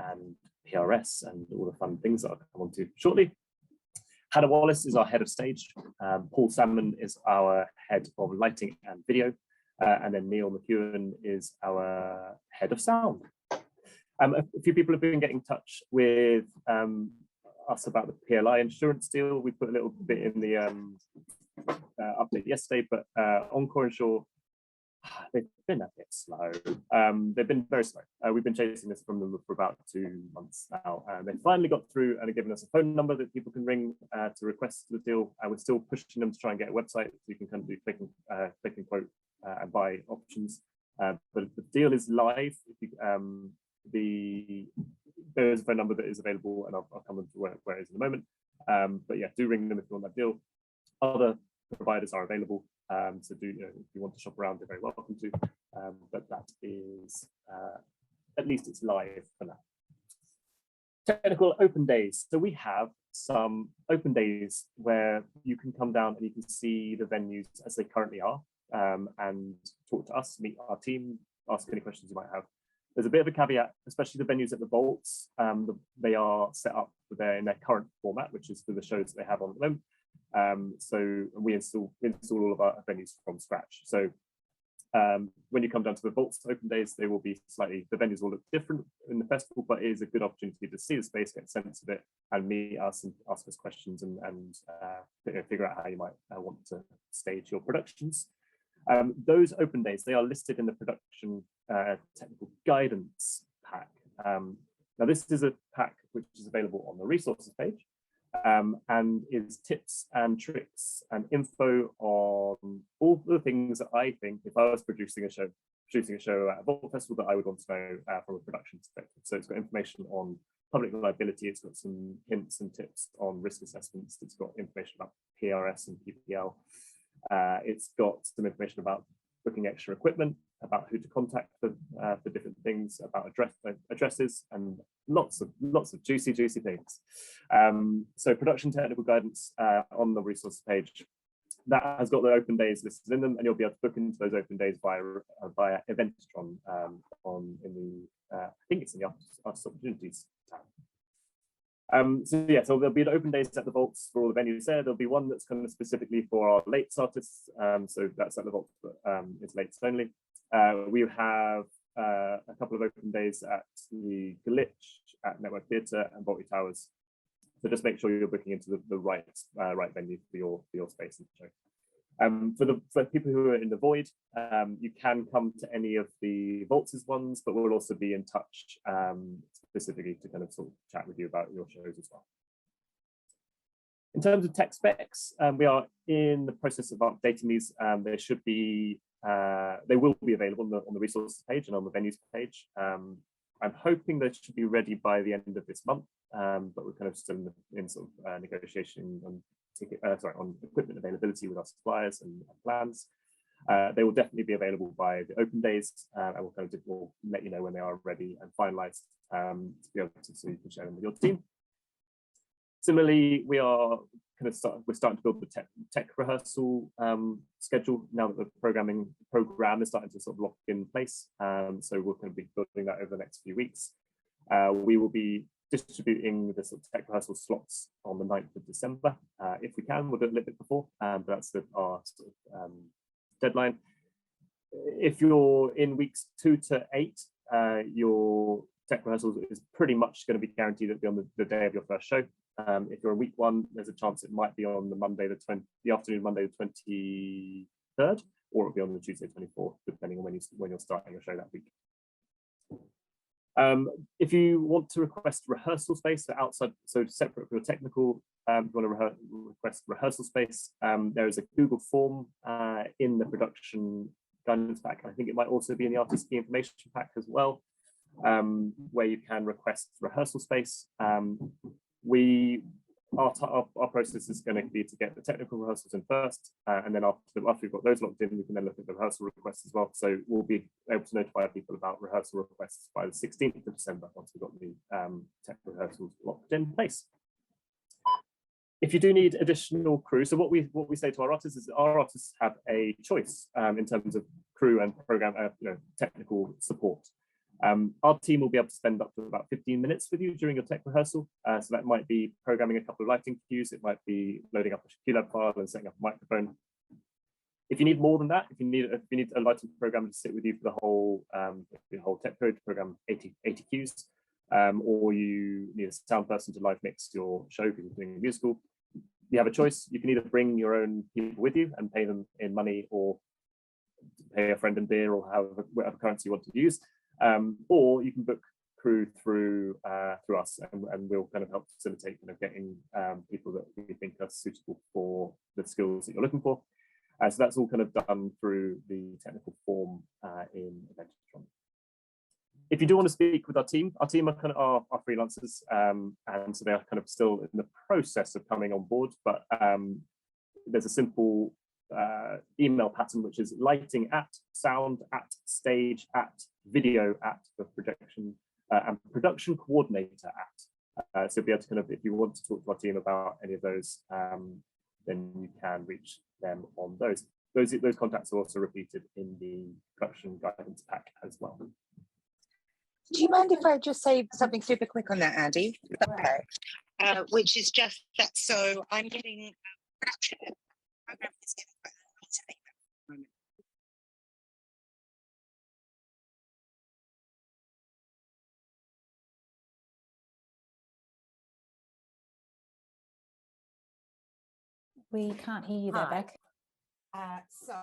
PRS and all the fun things that I'll come on to shortly. Hannah Wallace is our head of stage. Paul Salmon is our head of lighting and video. And then Neil McEwen is our head of sound. A few people have been getting in touch with us about the PLI insurance deal. We put a little bit in the update yesterday, but Encore Insure they've been a bit slow. They've been very slow. We've been chasing this from them for about 2 months now. They finally got through and have given us a phone number that people can ring to request the deal. We're still pushing them to try and get a website so you can kind of do click and quote and buy options. But the deal is live. There is a phone number that is available, and I'll come to where it is in a moment. But yeah, do ring them if you want that deal. Other providers are available, so do, if you want to shop around, you're very welcome to. But that is at least it's live for now. Technical open days. So we have some open days where you can come down and you can see the venues as they currently are, and talk to us, meet our team, ask any questions you might have. There's a bit of a caveat, especially the venues at the vaults. They are set up in their current format, which is for the shows that they have on at the moment. So we install all of our venues from scratch. So when you come down to the vaults open days, they will be the venues will look different in the festival, but it is a good opportunity to see the space, get a sense of it, and meet us and ask us questions and figure out how you might want to stage your productions. Those open days, they are listed in the production technical guidance pack. Now this is a pack which is available on the resources page, and is tips and tricks and info on all the things that I think, if I was producing a show at a Vault Festival, that I would want to know from a production perspective. So it's got information on public liability, it's got some hints and tips on risk assessments, it's got information about PRS and PPL. It's got some information about booking extra equipment, about who to contact for different things, about addresses, and lots of juicy things. So production technical guidance on the resource page, that has got the open days listed in them, and you'll be able to book into those open days via Eventron I think it's in the Artist Opportunities tab. So there'll be open days at the vaults for all the venues there. There'll be one that's kind of specifically for our lates artists. So that's at the vaults, but it's lates only. We have a couple of open days at the Glitch, at Network Theatre, and Vaulty Towers. So just make sure you're booking into the right venue for your space and show. For people who are in the void, you can come to any of the Vaults' ones, but we'll also be in touch specifically to kind of sort of chat with you about your shows as well. In terms of tech specs, we are in the process of updating these. They will be available on the resources page and on the venues page. I'm hoping they should be ready by the end of this month, but we're kind of still in sort of negotiation on equipment availability with our suppliers and plans. They will definitely be available by the open days, and we'll let you know when they are ready and finalized to be able to, so you can share them with your team. Similarly, we're starting to build the tech rehearsal schedule now that the program is starting to sort of lock in place. So we're going to be building that over the next few weeks. We will be distributing the sort of tech rehearsal slots on the 9th of December. If we can, we'll do it a little bit before, but that's our sort of, deadline. If you're in weeks 2 to 8, your tech rehearsals is pretty much going to be guaranteed to be on the day of your first show. If you're in week 1, there's a chance it might be on the afternoon Monday the 23rd, or it'll be on the Tuesday 24th, depending on when you're starting your show that week. If you want to request rehearsal space so separate from your technical, if you want to request rehearsal space, there is a Google form in the production guidance pack. I think it might also be in the artist key information pack as well, where you can request rehearsal space. Our process is going to be to get the technical rehearsals in first, and then after we've got those locked in, we can then look at the rehearsal requests as well. So we'll be able to notify people about rehearsal requests by the 16th of December once we've got the tech rehearsals locked in place. If you do need additional crew, so what we say to our artists is that our artists have a choice in terms of crew and program, technical support. Our team will be able to spend up to about 15 minutes with you during your tech rehearsal. So that might be programming a couple of lighting cues, it might be loading up a QLab file and setting up a microphone. If you need more than that, if you need a lighting programmer to sit with you for the whole tech code to program 80 cues, or you need a sound person to live mix your show because you're doing a musical, you have a choice. You can either bring your own people with you and pay them in money, or pay a friend in beer or whatever currency you want to use, or you can book crew through us, and we'll kind of help facilitate getting people that we think are suitable for the skills that you're looking for. So that's all kind of done through the technical form in Eventron. If you do want to speak with our team are kind of our freelancers, and so they are kind of still in the process of coming on board, but there's a simple email pattern, which is lighting at, sound at, stage at, video at for projection, and production coordinator at. So you'll be able to kind of, if you want to talk to our team about any of those, then you can reach them on those. Those contacts are also repeated in the production guidance pack as well. Do you mind if I just say something super quick on that, Andy? Okay. Which is just that, so I'm getting production program is getting quite a lot at the moment. We can't hear you there, Hi. Beck. So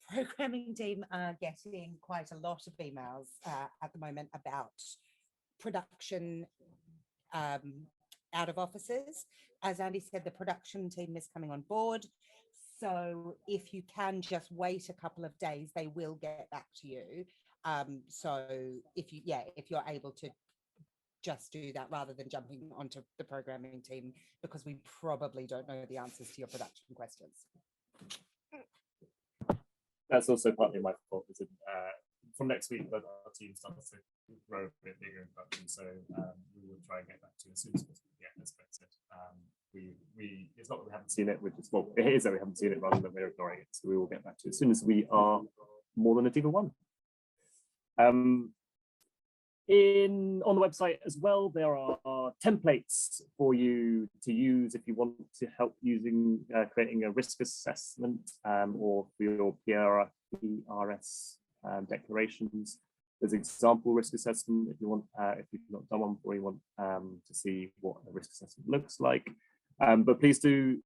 programming team are getting quite a lot of emails at the moment about production out of offices. As Andy said, the production team is coming on board. So if you can just wait a couple of days, they will get back to you. So if you're able to just do that rather than jumping onto the programming team, because we probably don't know the answers to your production questions. That's also partly my fault. From next week, our team starts to grow a bit bigger in production, so we will try and get back to you as soon as possible. Yeah, as Beth said, it's not that we haven't seen it, which is, well, it is that we haven't seen it rather than we're ignoring it. So we will get back to you as soon as we are more than a team of one. On the website as well, there are templates for you to use if you want to help using creating a risk assessment, or for your PRS declarations. There's example risk assessment if you want, if you've not done one before, you want to see what a risk assessment looks like. But please do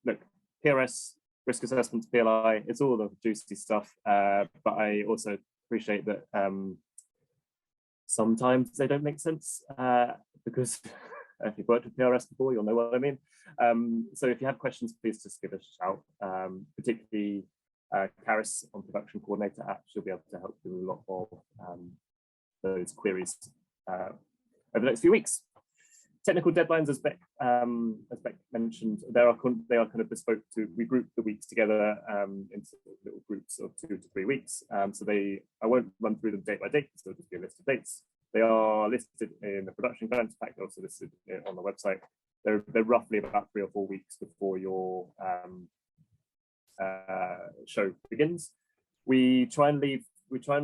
look, PRS, risk assessments, PLI, it's all the juicy stuff. But I also appreciate that sometimes they don't make sense, because if you've worked with PRS before, you'll know what I mean. So if you have questions, please just give us a shout. Particularly Karis on Production Coordinator app, she'll be able to help you with a lot of those queries over the next few weeks. Technical deadlines, as Beck mentioned, they are kind of bespoke to. We group the weeks together into little groups of 2 to 3 weeks. So I won't run through them date by date. So it'll just be a list of dates. They are listed in the production guidance pack. They're also listed on the website. They're roughly about 3 or 4 weeks before your show begins. We try and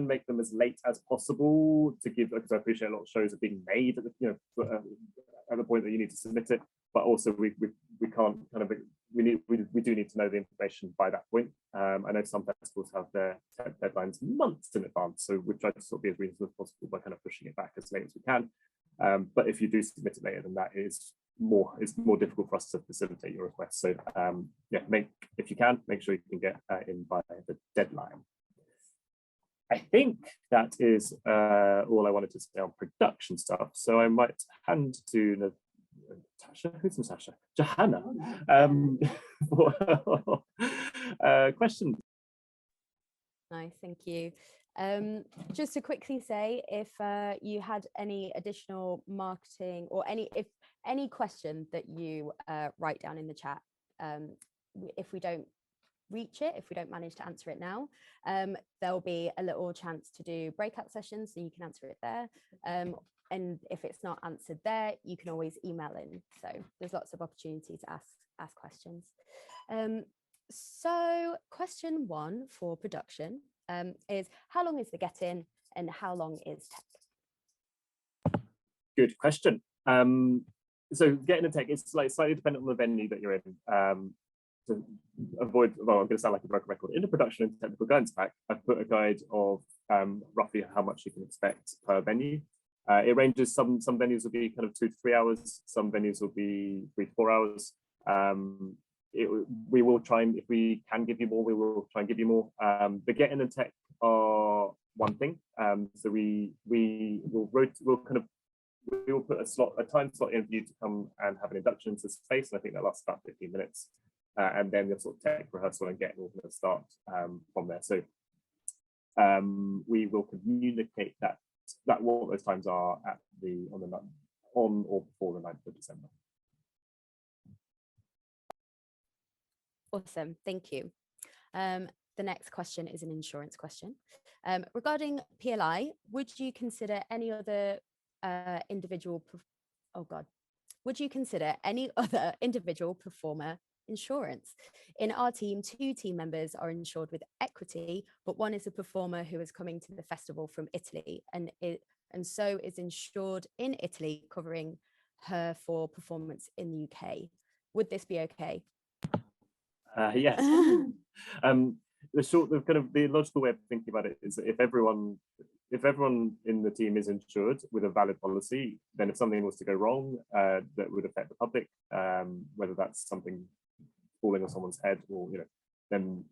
make them as late as possible to give, because I appreciate a lot of shows are being made at the, at the point that you need to submit it, but also we can't kind of, we do need to know the information by that point. I know some festivals have their deadlines months in advance, so we try to sort of be as reasonable as possible by kind of pushing it back as late as we can. But if you do submit it later than that, it's more difficult for us to facilitate your request. So yeah, if you can, make sure you can get in by the deadline. I think that is all I wanted to say on production stuff. So I might hand to Natasha. Who's Natasha? Johanna. For question. Nice, thank you. Just to quickly say, if you had any additional marketing or any question that you write down in the chat, if we don't reach it, if we don't manage to answer it now, there'll be a little chance to do breakout sessions, so you can answer it there. And if it's not answered there, you can always email in. So there's lots of opportunity to ask questions. So question 1 for production is, how long is the get-in and how long is tech? Good question. So getting a tech is slightly dependent on the venue that you're in. To avoid, well, I'm going to sound like a broken record. In the production and technical guidance pack, I've put a guide of roughly how much you can expect per venue. It ranges. Some venues will be kind of 2 to 3 hours. Some venues will be 3 to 4 hours. we will try, and if we can give you more, we will try and give you more. The getting and tech are one thing. So we will put a time slot in for you to come and have an induction into space, and I think that lasts about 15 minutes. And then the sort of tech rehearsal and getting all going to start from there. So we will communicate that what those times are on or before the 9th of December. Awesome, thank you. The next question is an insurance question. Regarding PLI, would you consider any other would you consider any other individual performer insurance? In our team, 2 team members are insured with equity, but one is a performer who is coming to the festival from Italy and so is insured in Italy, covering her for performance in the UK. Would this be okay? Yes. The logical way of thinking about it is that if everyone in the team is insured with a valid policy, then if something was to go wrong that would affect the public, whether that's something falling on someone's head or then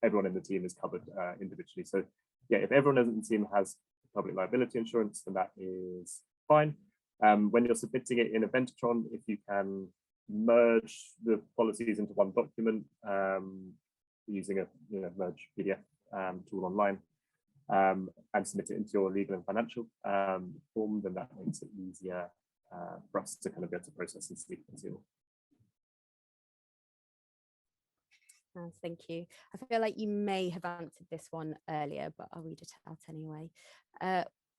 everyone in the team is covered individually. So yeah, if everyone in the team has public liability insurance, then that is fine. When you're submitting it in Eventron, if you can merge the policies into one document using a merge PDF tool online and submit it into your legal and financial form, then that makes it easier for us to kind of be able to process and sleep and seal. Thank you. I feel like you may have answered this one earlier, but I'll read it out anyway.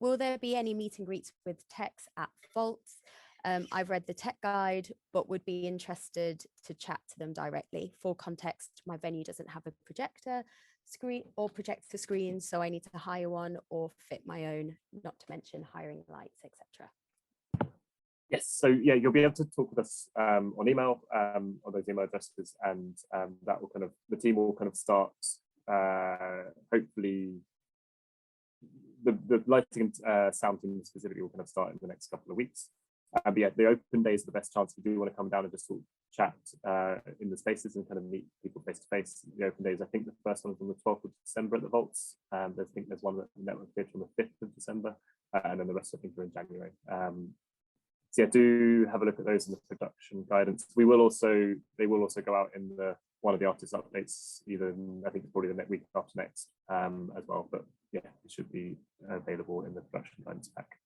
Will there be any meet and greets with techs at Vaults? I've read the tech guide, but would be interested to chat to them directly. For context, my venue doesn't have a projector screen, so I need to hire one or fit my own, not to mention hiring lights, etc. Yes, so yeah, you'll be able to talk with us on email, on those email addresses, and that will the team will start, hopefully, the lighting and sound team specifically will start in the next couple of weeks. But yeah, the open day is the best chance if you do want to come down and just sort of chat in the spaces and meet people face to face. The open days, I think the first one is on the 12th of December at the Vaults. I think there's one at the Network Theatre on the 5th of December, and then the rest I think are in January. So yeah, do have a look at those in the production guidance. They will also go out in one of the artist updates, either I think it's probably the week after next as well. But yeah, it should be available in the production guidance pack.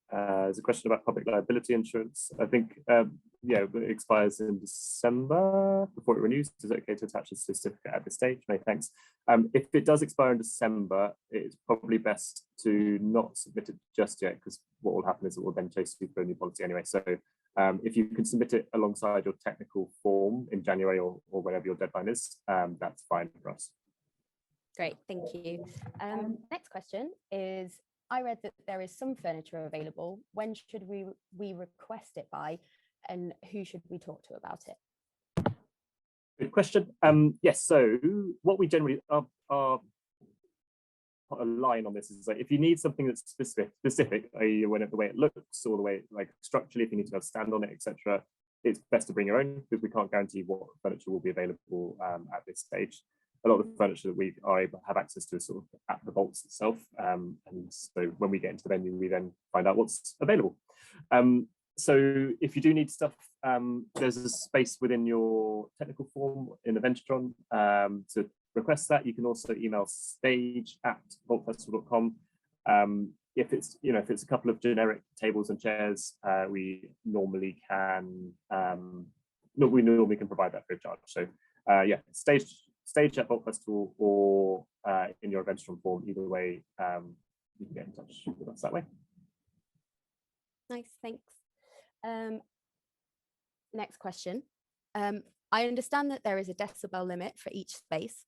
There's a question about public liability insurance. I think, yeah, it expires in December before it renews. Is it okay to attach a certificate at this stage? No, thanks. If it does expire in December, it's probably best to not submit it just yet, because what will happen is it will then chase you for a new policy anyway. So if you can submit it alongside your technical form in January or whenever your deadline is, that's fine for us. Great, thank you. Next question is, I read that there is some furniture available. When should we request it by, and who should we talk to about it? Good question. Yes, so what we generally are a line on this is like, if you need something that's specific, i.e. the way it looks or the way like structurally, if you need to have a stand on it, etc., it's best to bring your own, because we can't guarantee what furniture will be available at this stage. A lot of the furniture that we are able to have access to is sort of at the Vaults itself, and so when we get into the venue, we then find out what's available. So if you do need stuff, there's a space within your technical form in Eventron to request that. You can also email stage@vaultfestival.com. If it's a couple of generic tables and chairs, we normally can provide that free of charge. So yeah, stage at Vault Festival or in your Eventron form. Either way, you can get in touch with us that way. Nice, thanks. Next question. I understand that there is a decibel limit for each space.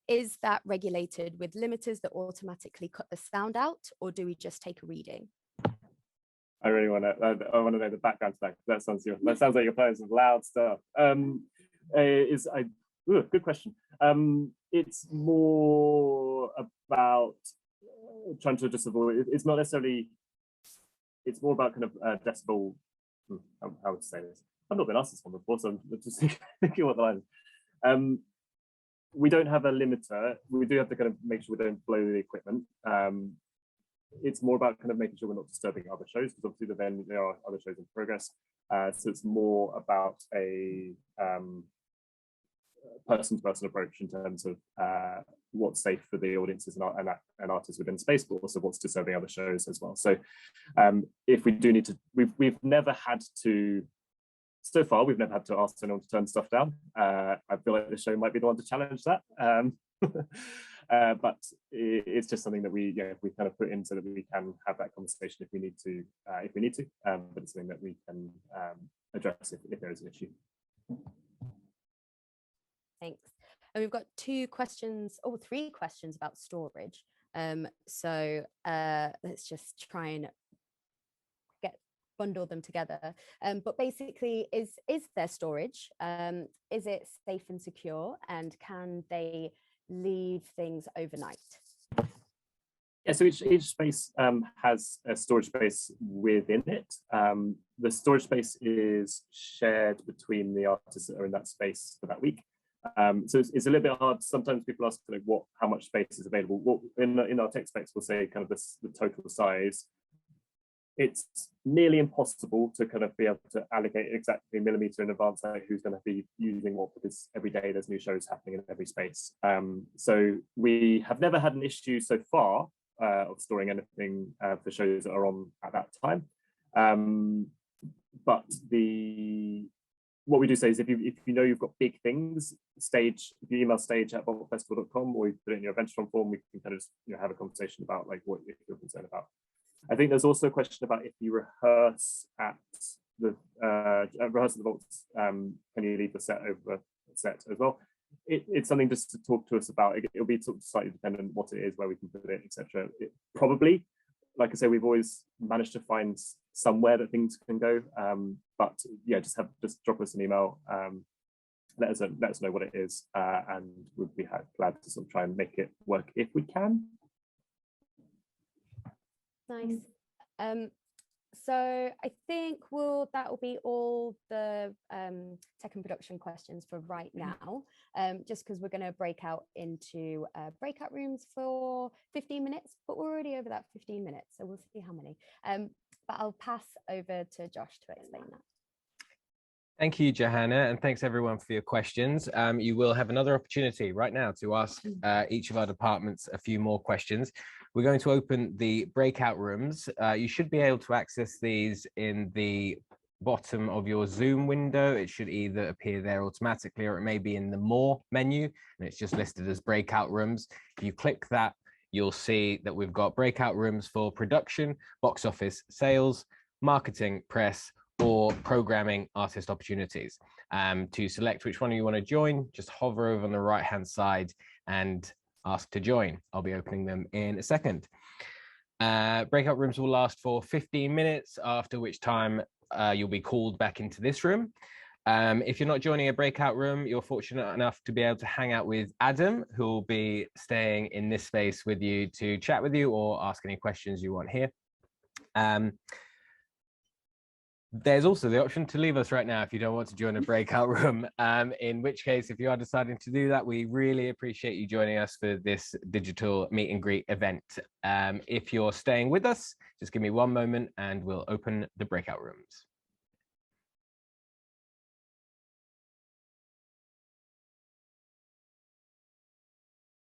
Is that regulated with limiters that automatically cut the sound out, or do we just take a reading? I really want to. I want to know the background to that. That sounds like you're playing some loud stuff. Good question. It's more about trying to just avoid. It's not necessarily it's more about kind of decibel. How would I say this? I've not been asked this one before, so I'm just thinking what the line is. We don't have a limiter. We do have to kind of make sure we don't blow the equipment. It's more about kind of making sure we're not disturbing other shows, because obviously there are other shows in progress. So it's more about a person-to-person approach in terms of what's safe for the audiences and artists within space, but also what's disturbing other shows as well. So if we do need to, we've never had to, so far, we've never had to ask anyone to turn stuff down. I feel like the show might be the one to challenge that. But it's just something that we kind of put in so that we can have that conversation if we need to, but it's something that we can address if there is an issue. Thanks. And we've got three questions about storage. So let's just try and bundle them together. But basically, is there storage? Is it safe and secure? And can they leave things overnight? Yeah, so each space has a storage space within it. The storage space is shared between the artists that are in that space for that week. So it's a little bit hard. Sometimes people ask like, how much space is available. What in our tech specs we'll say kind of the total size. It's nearly impossible to kind of be able to allocate exactly a millimeter in advance like who's going to be using what, because every day there's new shows happening in every space. So we have never had an issue so far of storing anything for shows that are on at that time. But what we do say is if you know you've got big things, if you email stage@vaultfestival.com or you put it in your Eventron form, we can kind of just, have a conversation about like what you're concerned about. I think there's also a question about if you rehearse at the vaults, can you leave the set over the set as well? It's something just to talk to us about. It'll be sort of slightly dependent on what it is, where we can put it, etc. Probably, like I say, we've always managed to find somewhere that things can go. But yeah, just drop us an email. Let us know what it is, and we'd be glad to sort of try and make it work if we can. Nice. So I think that will be all the tech and production questions for right now, just because we're going to break out into breakout rooms for 15 minutes, but we're already over that 15 minutes, so we'll see how many. But I'll pass over to Josh to explain that. Thank you, Johanna, and thanks everyone for your questions. You will have another opportunity right now to ask each of our departments a few more questions. We're going to open the breakout rooms. You should be able to access these in the bottom of your Zoom window. It should either appear there automatically or it may be in the More menu, and it's just listed as breakout rooms. If you click that, you'll see that we've got breakout rooms for production, box office, sales, marketing, press, or programming artist opportunities. To select which one you want to join, just hover over on the right-hand side and ask to join. I'll be opening them in a second. Breakout rooms will last for 15 minutes, after which time you'll be called back into this room. If you're not joining a breakout room, you're fortunate enough to be able to hang out with Adam, who will be staying in this space with you to chat with you or ask any questions you want here. There's also the option to leave us right now if you don't want to join a breakout room, in which case, if you are deciding to do that, we really appreciate you joining us for this digital meet and greet event. If you're staying with us, just give me one moment and we'll open the breakout rooms.